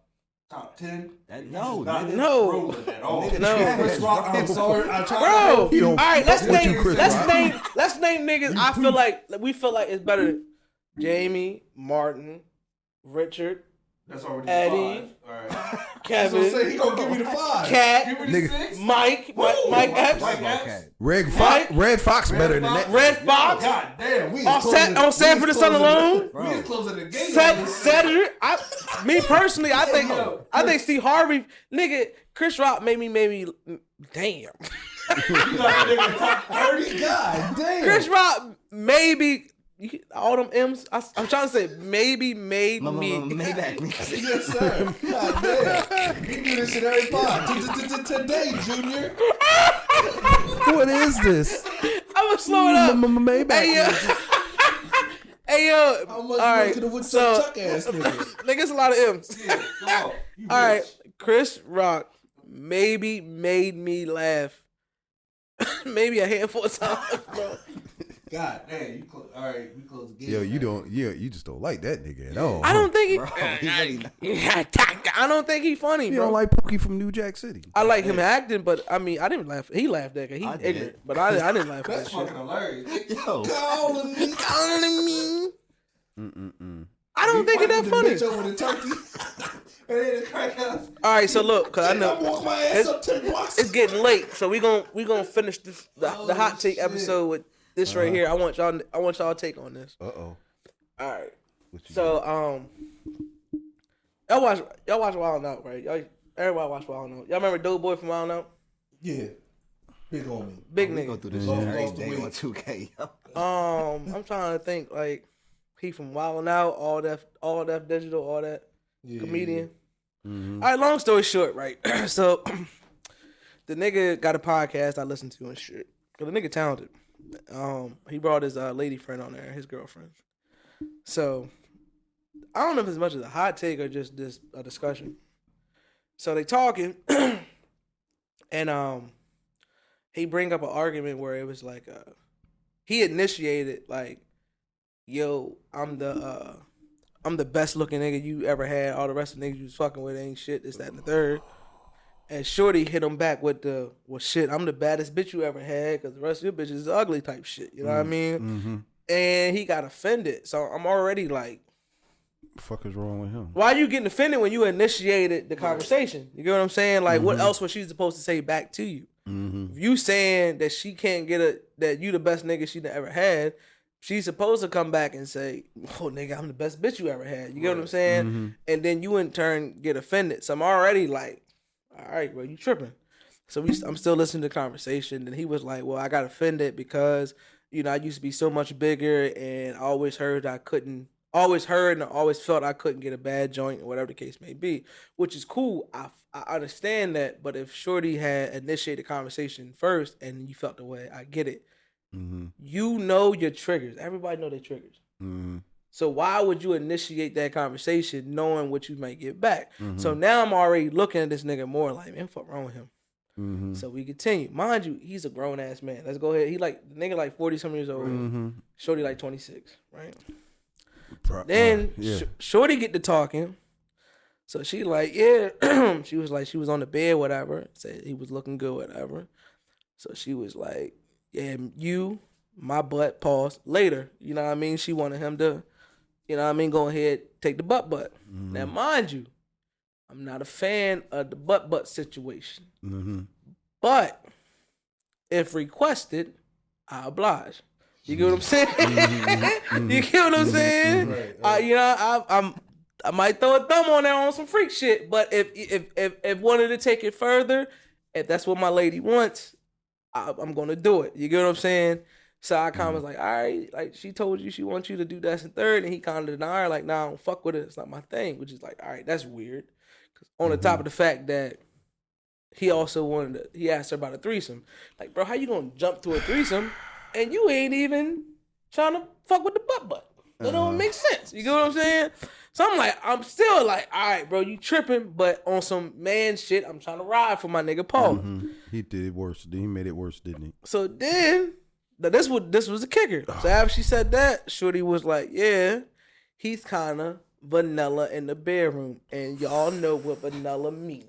top 10. No, Not nigga. No. rolling at all. No. Chris Rock. I'm sorry. I tried. bro. You All don't right, let's fuck with name you, Chris Rock. let's name niggas. I feel like we feel like it's better than Jamie, Martin, Richard, That's already Eddie. 5. All right. So say Kevin, he gonna give me the 5. Cat, Give me the Nigga. 6. Mike Mike Epps, Epps. Okay. Red Fox better than that. Red Fox, God damn. We on Sanford and Son alone. We is closing the gate. Cedric, me personally, I think Steve Harvey, nigga, Chris Rock made me, damn. You got a nigga top 30. God damn. Chris Rock maybe all them M's. I'm trying to say maybe made me. Maybach. Yes, sir. God damn. We do this shit every pod. Today, Junior. What is this? I'm gonna slow it up. Maybach. Hey yo, hey yo. How All much right, you could have with so Chuck ass nigga? nigga, it's a lot of M's. Yeah, come on. You All right, rich. Chris Rock maybe made me laugh. Maybe a handful of times, bro. God. Damn, you close. All right, we close the game. Yo, you just don't like that nigga at all. I don't think he. Bro, he really- I don't think he funny, You bro. don't like Pookie from New Jack City. I like him acting, but I mean, I didn't laugh. He laughed at that. He I did. ignorant, but I didn't laugh at that That's shit. fucking hilarious. Yo, Calling me. Calling me. I don't think it's that funny. Bitch over the turkey. And then the crack house. All right, so look, cause I I know walk my ass up 10 blocks. it's getting late, so we gonna finish this the hot take shit. episode with this right here. I want y'all take on this. Uh-oh. All right. What you So y'all watch Wild 'N Out, right? Everybody watch Wild 'N Out. Y'all remember Doughboy from Wild 'N Out? Yeah. Big on me. Big we go nigga. through this Lost shit every the day weight. on 2K. Yo. I'm trying to think. Like He from Wildin' Out, all that digital, all that comedian. Mm-hmm. All right, long story short, right? So the nigga got a podcast I listen to and shit. Cause the nigga talented. He brought his lady friend on there, his girlfriend. So I don't know if it's much as a hot take or just a discussion. So they talking, and he bring up an argument where it was like he initiated like, yo, I'm the best looking nigga you ever had. All the rest of the niggas you was fucking with ain't shit. This, that, and the third. And Shorty hit him back with shit, I'm the baddest bitch you ever had because the rest of your bitches is ugly type shit. You know what I mean? Mm-hmm. And he got offended. So I'm already like, The fuck is wrong with him? why are you getting offended when you initiated the conversation? You get what I'm saying? Like, what else was she supposed to say back to you? Mm-hmm. If you saying that she can't that you the best nigga she ever had, she's supposed to come back and say, oh, nigga, I'm the best bitch you ever had. You get what I'm saying? Mm-hmm. And then you in turn get offended. So I'm already like, all right, bro, you tripping. So I'm still listening to the conversation. And he was like, well, I got offended because, you know, I used to be so much bigger and I always heard and I always felt I couldn't get a bad joint or whatever the case may be, which is cool. I understand that. But if Shorty had initiated the conversation first and you felt the way, I get it. Mm-hmm. You know your triggers. Everybody know their triggers. Mm-hmm. So why would you initiate that conversation knowing what you might get back? Mm-hmm. So now I'm already looking at this nigga more like, man, fuck wrong with him. Mm-hmm. So we continue. Mind you, he's a grown ass man. Let's go ahead. He like the nigga like 40-some years old. Mm-hmm. Shorty like 26, right? Then Shorty get to talking. So she like, yeah. she was like, she was on the bed, whatever. Said he was looking good, whatever. So she was like, yeah, you, my butt, pause, later. You know what I mean? She wanted him to, you know what I mean, go ahead, take the butt. Mm-hmm. Now, mind you, I'm not a fan of the butt situation. Mm-hmm. But if requested, I oblige. You get what I'm saying? You get what I'm saying? Right. You know, I might throw a thumb on there on some freak shit, but if wanted to take it further, if that's what my lady wants, I'm gonna do it. You get what I'm saying? So I kind of was like, all right, like she told you she wants you to do that and third, and he kind of denied her, like, nah, I don't fuck with it. It's not my thing. Which is like, all right, that's weird. 'Cause on the top of the fact that he also he asked her about a threesome. Like, bro, how you gonna jump to a threesome and you ain't even trying to fuck with the butt? That don't make sense. You get what I'm saying? So I'm still like, all right, bro, you tripping, but on some man shit, I'm trying to ride for my nigga Paul. Mm-hmm. He did it worse. He made it worse, didn't he? So then, this was the kicker. So after she said that, Shorty was like, yeah, he's kind of vanilla in the bedroom. And y'all know what vanilla means.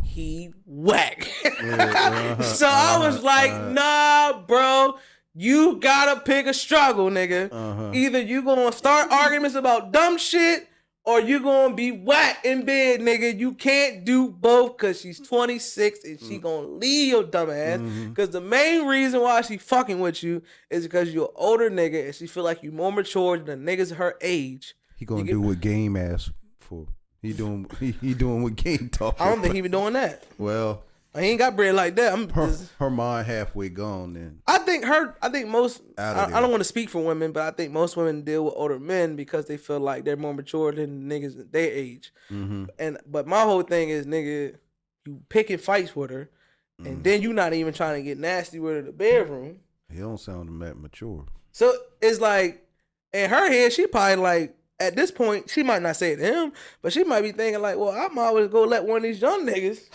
He whack. So I was like, nah, bro. You gotta pick a struggle, nigga. Either you gonna start arguments about dumb shit or you gonna be whack in bed, nigga. You can't do both because she's 26 and she gonna leave your dumb ass. Because the main reason why she fucking with you is because you're an older nigga and she feel like you more mature than the niggas her age. He gonna do what Game asked for. He doing what Game talking. I don't think he be doing that. Well, He ain't got bread like that. her mind halfway gone. Then I think most. Out of I there. don't want to speak for women, but I think most women deal with older men because they feel like they're more mature than niggas their age. But my whole thing is, nigga, you picking fights with her, and then you not even trying to get nasty with her in the bedroom. he don't sound that mature. So it's like, in her head, she probably like, at this point, she might not say it to him, but she might be thinking like, well, I'm always go let one of these young niggas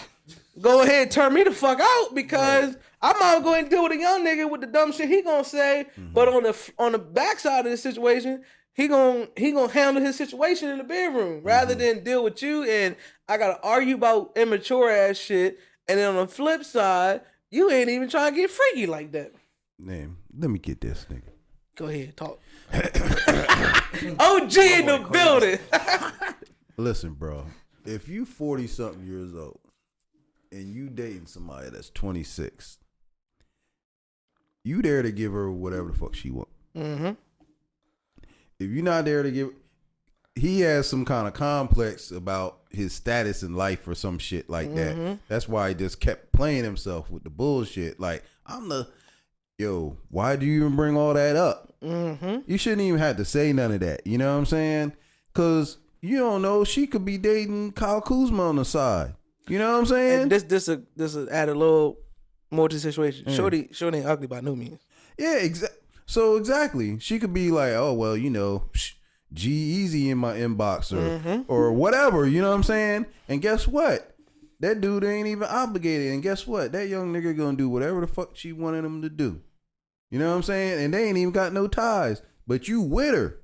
go ahead and turn me the fuck out because I might go ahead and deal with a young nigga with the dumb shit he gonna say. But on the backside of the situation, he gonna handle his situation in the bedroom rather than deal with you. And I gotta argue about immature ass shit. And then on the flip side, you ain't even trying to get freaky like that. Name. Let me get this nigga. Go ahead, talk. OG in the building. Listen, bro. If you 40-something years old and you dating somebody that's 26, you there to give her whatever the fuck she want. Mm-hmm. If you're not there to give, he has some kind of complex about his status in life or some shit like that. That's why he just kept playing himself with the bullshit. Like, yo, why do you even bring all that up? Mm-hmm. You shouldn't even have to say none of that. You know what I'm saying? Because you don't know, she could be dating Kyle Kuzma on the side. You know what I'm saying? And this add a little more to the situation. Shorty ain't ugly by no means. Yeah, so exactly. She could be like, oh, well, you know, G-Eazy in my inbox or whatever. You know what I'm saying? And guess what? That dude ain't even obligated. And guess what? That young nigga gonna do whatever the fuck she wanted him to do. You know what I'm saying? And they ain't even got no ties. But you with her.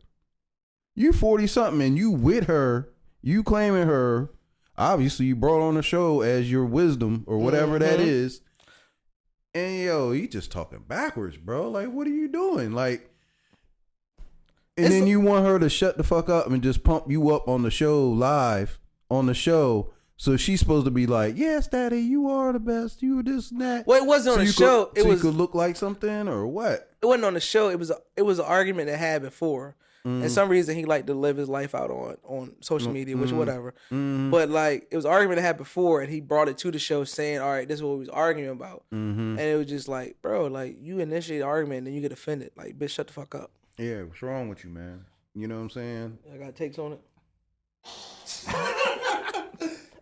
You 40-something and you with her. You claiming her. Obviously, you brought on the show as your wisdom or whatever that is. And yo, he just talking backwards, bro. Like, what are you doing? Like, and then you want her to shut the fuck up and just pump you up on the show live on the show. So she's supposed to be like, yes, daddy, you are the best. You this and that. Well, it wasn't on the show. You could look like something or what? It wasn't on the show. It was an argument that had before. And some reason he liked to live his life out on social media, which whatever. But like it was an argument that had before, and he brought it to the show saying, "All right, this is what we was arguing about." And it was just like, bro, like you initiate an argument and then you get offended. Like, bitch, shut the fuck up. Yeah, what's wrong with you, man? You know what I'm saying? I got takes on it.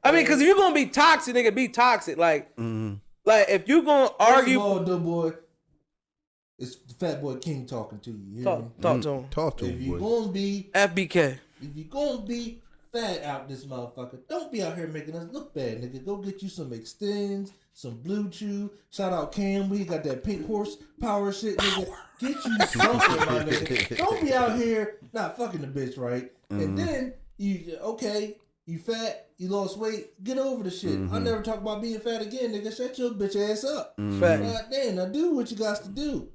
I mean, because if you're gonna be toxic, nigga, be toxic. Like if you're gonna argue, First of all, boy, it's the Fat Boy King talking to you. You hear me? talk to him. Talk to If him, you boy. gonna be FBK. fat out this motherfucker, don't be out here making us look bad, nigga. Go get you some Extends, some Blue Chew. Shout out Cam, we got that pink horse power shit, nigga. Get you something, my nigga. Don't be out here not fucking the bitch, right? And then you fat, you lost weight, get over the shit. I never talk about being fat again, nigga. Shut your bitch ass up. Fact. God damn, now do what you got to do.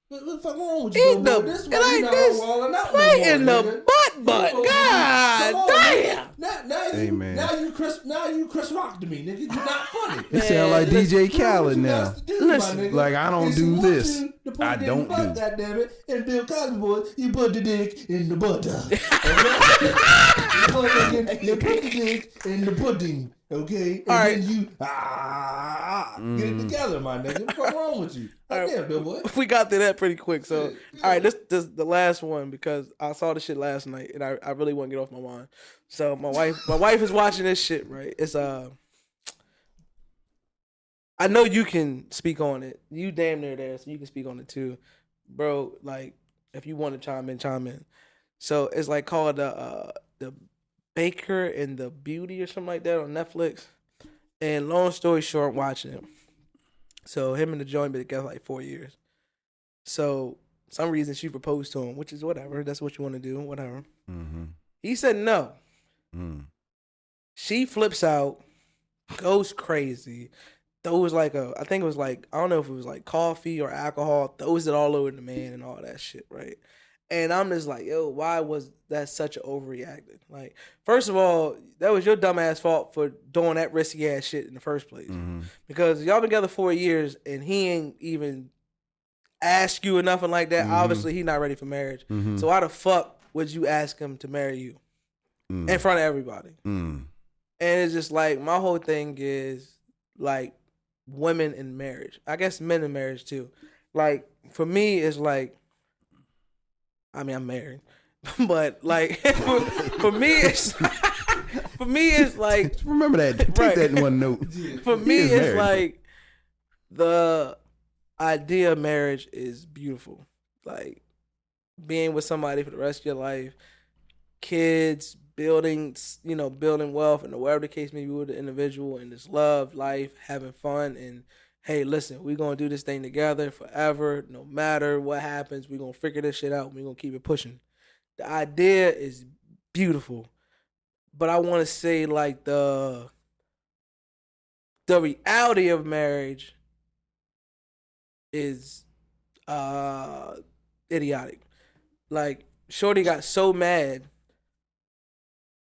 What the fuck wrong with Eat you, the, bro? This it why you ain't not this. walling out Right no in more, the nigga. butt. Come God on, damn. nigga. Now Hey, you Chris Rock to me, nigga. You're not funny. It sound like DJ Khaled now. Listen, like, I don't do this. I don't do. God damn it. And Bill Cosby, boy, you put the dick in the butter. You put the dick in the pudding. Okay? And All right. then you get it together, my nigga. What's wrong with you? God damn, Bill boy. We got through that pretty quick. So, all right, this the last one because I saw the shit last night and I really want to get off my mind. So my wife is watching this shit, right? It's I know you can speak on it. You damn near there, so you can speak on it too, bro. Like if you want to chime in. So it's like called the Baker and the Beauty or something like that on Netflix. And long story short, I'm watching it. So him and the joint been together like 4 years. So some reason she proposed to him, which is whatever. That's what you want to do, whatever. He said no. She flips out, goes crazy. Throws like I think it was like, I don't know if it was like coffee or alcohol, throws it all over the man and all that shit, right? And I'm just like, yo, why was that such an overreacting? Like, first of all, that was your dumb ass fault for doing that risky ass shit in the first place. Because y'all been together 4 years and he ain't even ask you or nothing like that. Obviously, he not ready for marriage. So why the fuck would you ask him to marry you in front of everybody? And it's just like, my whole thing is like women in marriage. I guess men in marriage too. Like, for me, it's like, I mean, I'm married, but like for me, it's like Remember that. Take Right. that in one note. for me, is it's married. like the idea of marriage is beautiful. Like being with somebody for the rest of your life, kids, building wealth, and whatever the case may be with the individual, and just love, life, having fun, and hey, listen, we're going to do this thing together forever. No matter what happens, we're going to figure this shit out. We're going to keep it pushing. The idea is beautiful. But I want to say, like, the reality of marriage is idiotic. Like, Shorty got so mad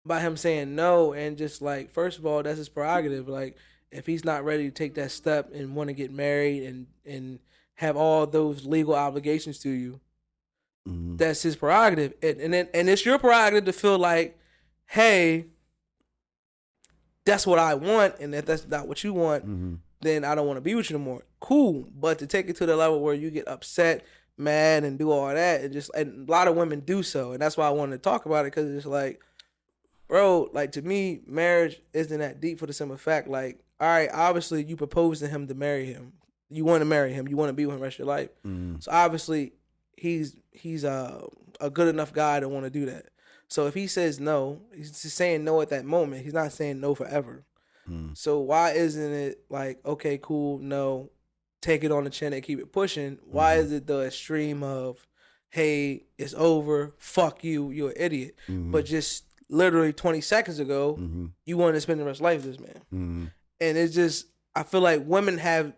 by him saying no, and just like, first of all, that's his prerogative. Like, if he's not ready to take that step and want to get married and have all those legal obligations to you, that's his prerogative. And it's your prerogative to feel like, hey, that's what I want, and if that's not what you want, then I don't want to be with you no more. cool. But to take it to the level where you get upset, mad, and do all that, and a lot of women do so, and that's why I wanted to talk about it, because it's like, bro, like, to me, marriage isn't that deep for the simple fact, like, all right, obviously you propose to him to marry him. You want to marry him. You want to be with him the rest of your life. So obviously he's a good enough guy to want to do that. So if he says no, he's just saying no at that moment. He's not saying no forever. So why isn't it like, okay, cool, no, take it on the chin and keep it pushing? Why is it the extreme of, hey, it's over, fuck you, you're an idiot. But just literally 20 seconds ago, you wanted to spend the rest of life with this man. And it's just, I feel like women have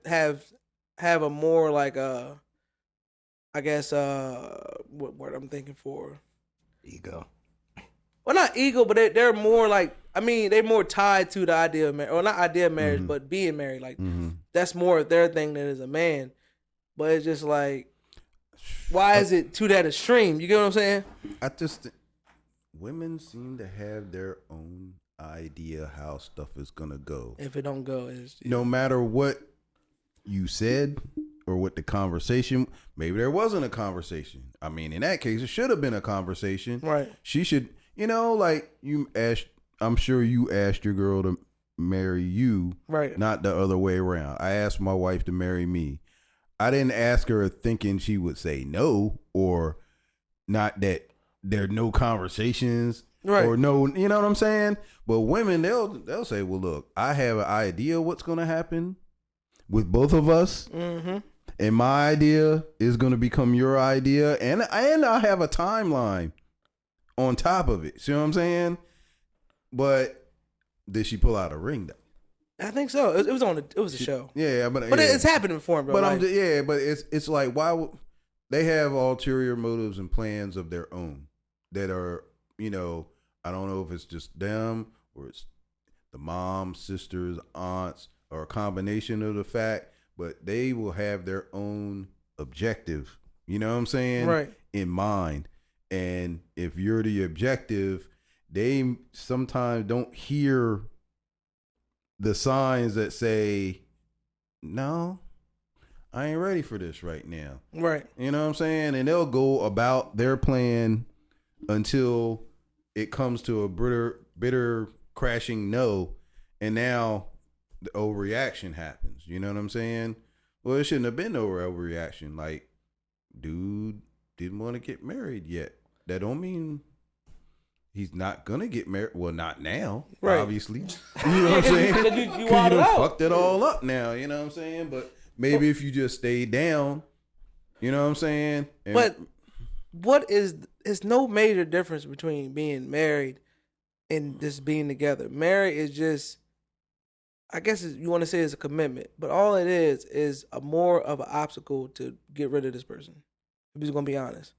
a more like I guess what word I'm thinking for? Ego. Well, not ego, but they're more like, I mean, they're more tied to the idea of marriage, or not idea of marriage, but being married. Like that's more of their thing than as a man. But it's just like, why is it to that extreme? You get what I'm saying? I just women seem to have their own idea how stuff is gonna go. If it don't go, it's No matter what you said or what the conversation, maybe there wasn't a conversation. I mean, in that case, it should have been a conversation. Right. She should, like you asked. I'm sure you asked your girl to marry you, right? Not the other way around. I asked my wife to marry me. I didn't ask her thinking she would say no, or not that there are no conversations, right? Or no, you know what I'm saying? But women, they'll say, well, look, I have an idea what's going to happen with both of us, and my idea is going to become your idea, and I have a timeline on top of it. See what I'm saying? But did she pull out a ring though? I think so. It was a show. Yeah, but it's happening before, bro. But like, but it's like, why would they have ulterior motives and plans of their own that are, I don't know if it's just them or it's the mom, sisters, aunts, or a combination of the fact, but they will have their own objective, you know what I'm saying? Right. In mind. And if you're the objective, they sometimes don't hear the signs that say, no, I ain't ready for this right now. Right. You know what I'm saying? And they'll go about their plan until it comes to a bitter crashing no. And now the overreaction happens. You know what I'm saying? Well, it shouldn't have been no overreaction. Like, dude didn't want to get married yet. That don't mean he's not gonna get married. Well, not now, right? Obviously, you know what I'm saying. You done fucked it all up now. You know what I'm saying. But maybe if you just stayed down, you know what I'm saying. And but what is no major difference between being married and just being together. Married is just, I guess you want to say it's a commitment, but all it is a more of an obstacle to get rid of this person. If he's gonna be honest.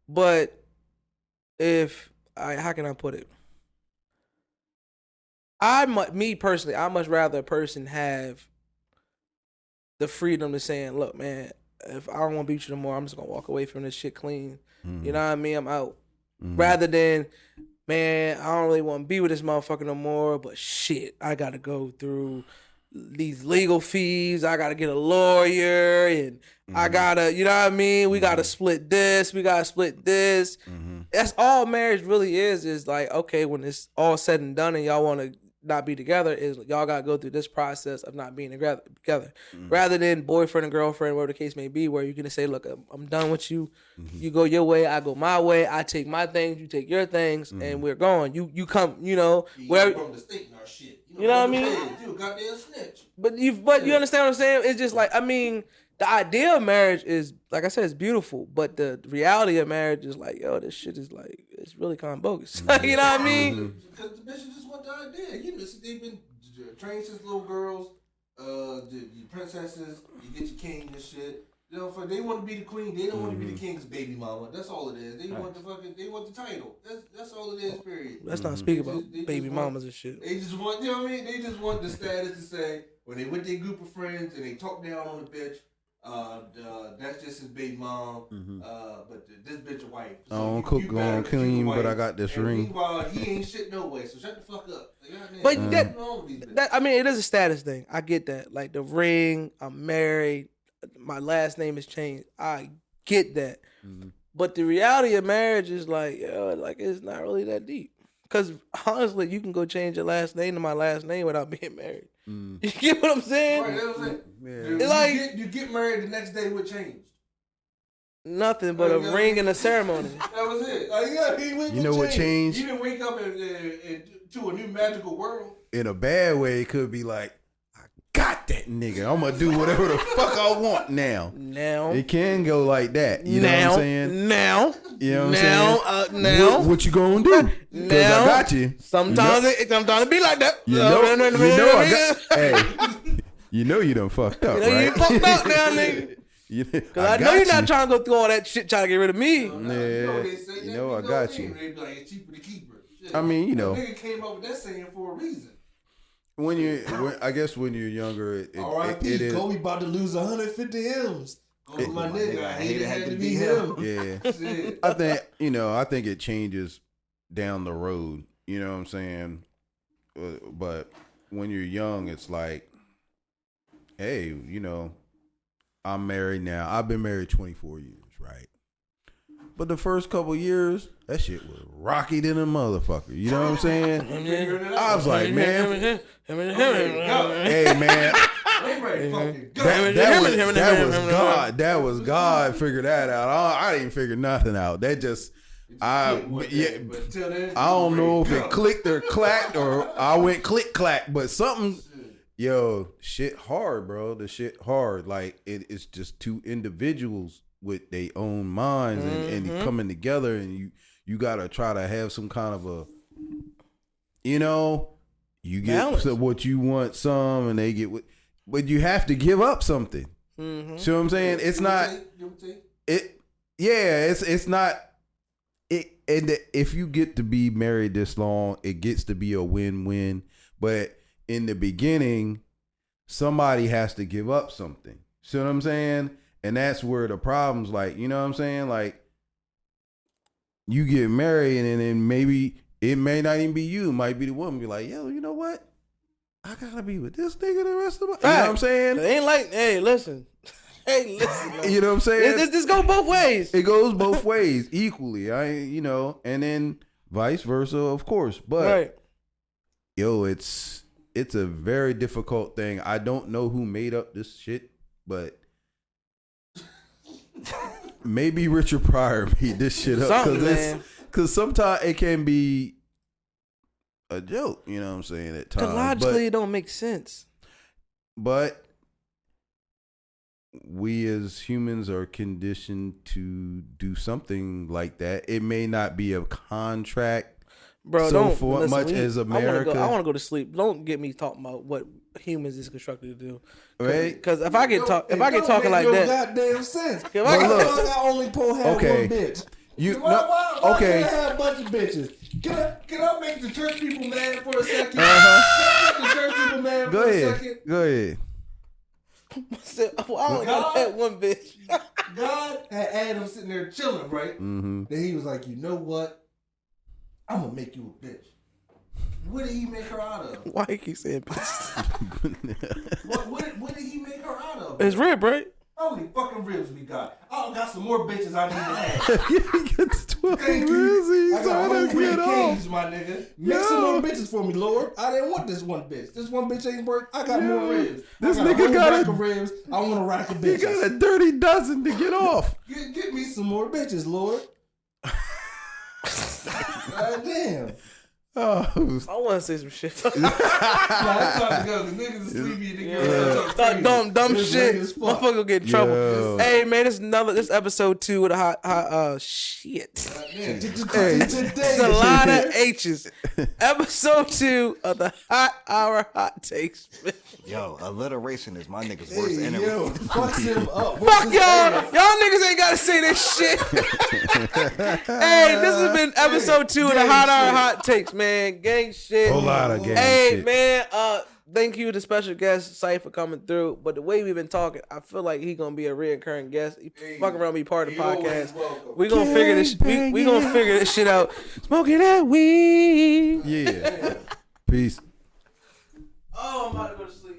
But how can I put it? Me personally, I much rather a person have the freedom to saying, look, man, if I don't want to beat you no more, I'm just gonna walk away from this shit clean. You know what I mean? I'm out. Rather than, man, I don't really want to be with this motherfucker no more, but shit, I gotta go through these legal fees. I gotta get a lawyer, and I gotta, you know what I mean? We gotta split this. We gotta split this. That's all marriage really is like, okay, when it's all said and done and y'all want to not be together, is y'all gotta go through this process of not being together. Rather than boyfriend and girlfriend, whatever the case may be, where you can say, look, I'm done with you. You go your way, I go my way. I take my things, you take your things, and we're going. You come, where from the state and our shit. You know what I mean? You a goddamn snitch. But you understand what I'm saying? It's just like, I mean, the idea of marriage is, like I said, it's beautiful, but the reality of marriage is like, yo, this shit is like, it's really kind of bogus. You know what I mean? Because the bitches just want the idea. They've been trained since little girls, the princesses, you get your king and shit. They want to be the queen. They don't want to be the king's baby mama. That's all it is. They want the title. That's all it is, period. Let's not speak about baby mamas and shit. They just want, you know what I mean? They just want the status to say, when they with their group of friends and they talk down on the bitch, That's just his big mom. But this bitch a wife. I don't cook, I don't clean, but I got this and ring. Meanwhile, he ain't shit no way. So shut the fuck up. But Goddamn. that I mean, it is a status thing. I get that. Like the ring, I'm married. My last name is changed. I get that. But the reality of marriage is like, like it's not really that deep. Because honestly, you can go change your last name to my last name without being married. You get what I'm saying? Right, that's what I'm saying. Yeah. Like- you get married the next day, what changed? Nothing but a ring and a ceremony. That was it. Like, yeah, he went You know what changed? You didn't wake up to a new magical world. In a bad way, it could be like, I got that nigga. I'm gonna do whatever the fuck I want now. Now, It can go like that. You know what I'm saying? Now, You know what I'm now, saying? now. What you gonna do? Because Now. I got you. Sometimes it be like that. You know I got. Hey, you know you done fucked up, You know, right? you fucked up now, nigga. Because I know you're not trying to go through all that shit trying to get rid of me. Yeah, you know I got you. They be like, it's cheaper to keep her. Shit. I mean, you know, Nigga came up with that saying for a reason. I guess when you're younger, it R.I.P. is. Kobe about to lose 150 M's. Oh, my nigga, I hate it had to be him. Yeah, Shit. I think it changes down the road. You know what I'm saying? But when you're young, it's like, hey, I'm married now. I've been married 24 years, right? But the first couple years, that shit was rocky than a motherfucker. You know what I'm saying? I was like, man, hey, man. That was God. That was God. Figured that out. I didn't figure nothing out. That just, I don't know if it clicked or clacked or I went click clack, but something. Yo, shit hard, bro. The shit hard. Like it's just two individuals with their own minds and coming together, and you gotta try to have some kind of a, you get what you want some, and they get what, but you have to give up something. See what I'm saying? It's not it. Yeah, it's not it. And if you get to be married this long, it gets to be a win-win. But in the beginning, somebody has to give up something. See what I'm saying? And that's where the problems, like, you know what I'm saying? Like, you get married and then maybe it may not even be you. It might be the woman. Be like, yo, you know what? I gotta be with this nigga the rest of my. You know what I'm saying? It ain't like, hey, listen. Man. You know what I'm saying? This go both ways. It goes both ways equally. And then vice versa, of course. But Right. yo, it's a very difficult thing. I don't know who made up this shit, but maybe Richard Pryor made this shit up because sometimes it can be a joke. You know what I'm saying? At times, Logically, it don't make sense. but we as humans are conditioned to do something like that. It may not be a contract. Bro, So don't for listen, much as America- I want to go to sleep. Don't get me talking about what humans is constructed to do. Right? Because if I get talking like no that, goddamn sense. If I But look, I only have okay. one bitch. You Why okay? can't I have a bunch of bitches? Can I make the church people mad for a second? Can Uh-huh. I make the church people mad Go for a ahead. second? Go ahead. I only got that one bitch. God had Adam sitting there chilling, right? Mm-hmm. Then he was like, you know what? I'm gonna make you a bitch. What did he make her out of? Why you keep saying bitch? What did he make her out of? It's rib, right? How many fucking ribs we got? I got some more bitches I need to have. You get the 12 Thank ribs. you. He's I got trying whole to three get off. kings, my nigga. Make some more bitches for me, Lord. I didn't want this one bitch. This one bitch ain't work. I got more ribs. This I got nigga a got rack a- of ribs. I want a rack of You bitches. got a dirty dozen to get off. Get me some more bitches, Lord. God damn. Oh, I want to say some shit. Nah, it's time to go. The niggas is sleepy. The girls are talking dumb This shit. nigga's fucked. Motherfucker get in trouble. Yo. Hey man, this episode 2 of the hot shit. It's a lot of H's. Episode 2 of the Hot Hour Hot Takes. Yo, alliteration is my nigga's worst Hey, enemy. yo, fuck him up. Fuck y'all. Y'all niggas ain't gotta say this shit. Hey, this has been episode 2 of the Hot Hour Hot Takes, man. Gang shit. whole lot of gang Hey shit. man, thank you to special guest Cypher for coming through. But the way we've been talking, I feel like he gonna be a reoccurring guest. He fucking around, be part of the podcast. We gonna figure this. We gonna figure this shit out. Smoking that weed. Yeah. Peace. Oh, I'm about to go to sleep.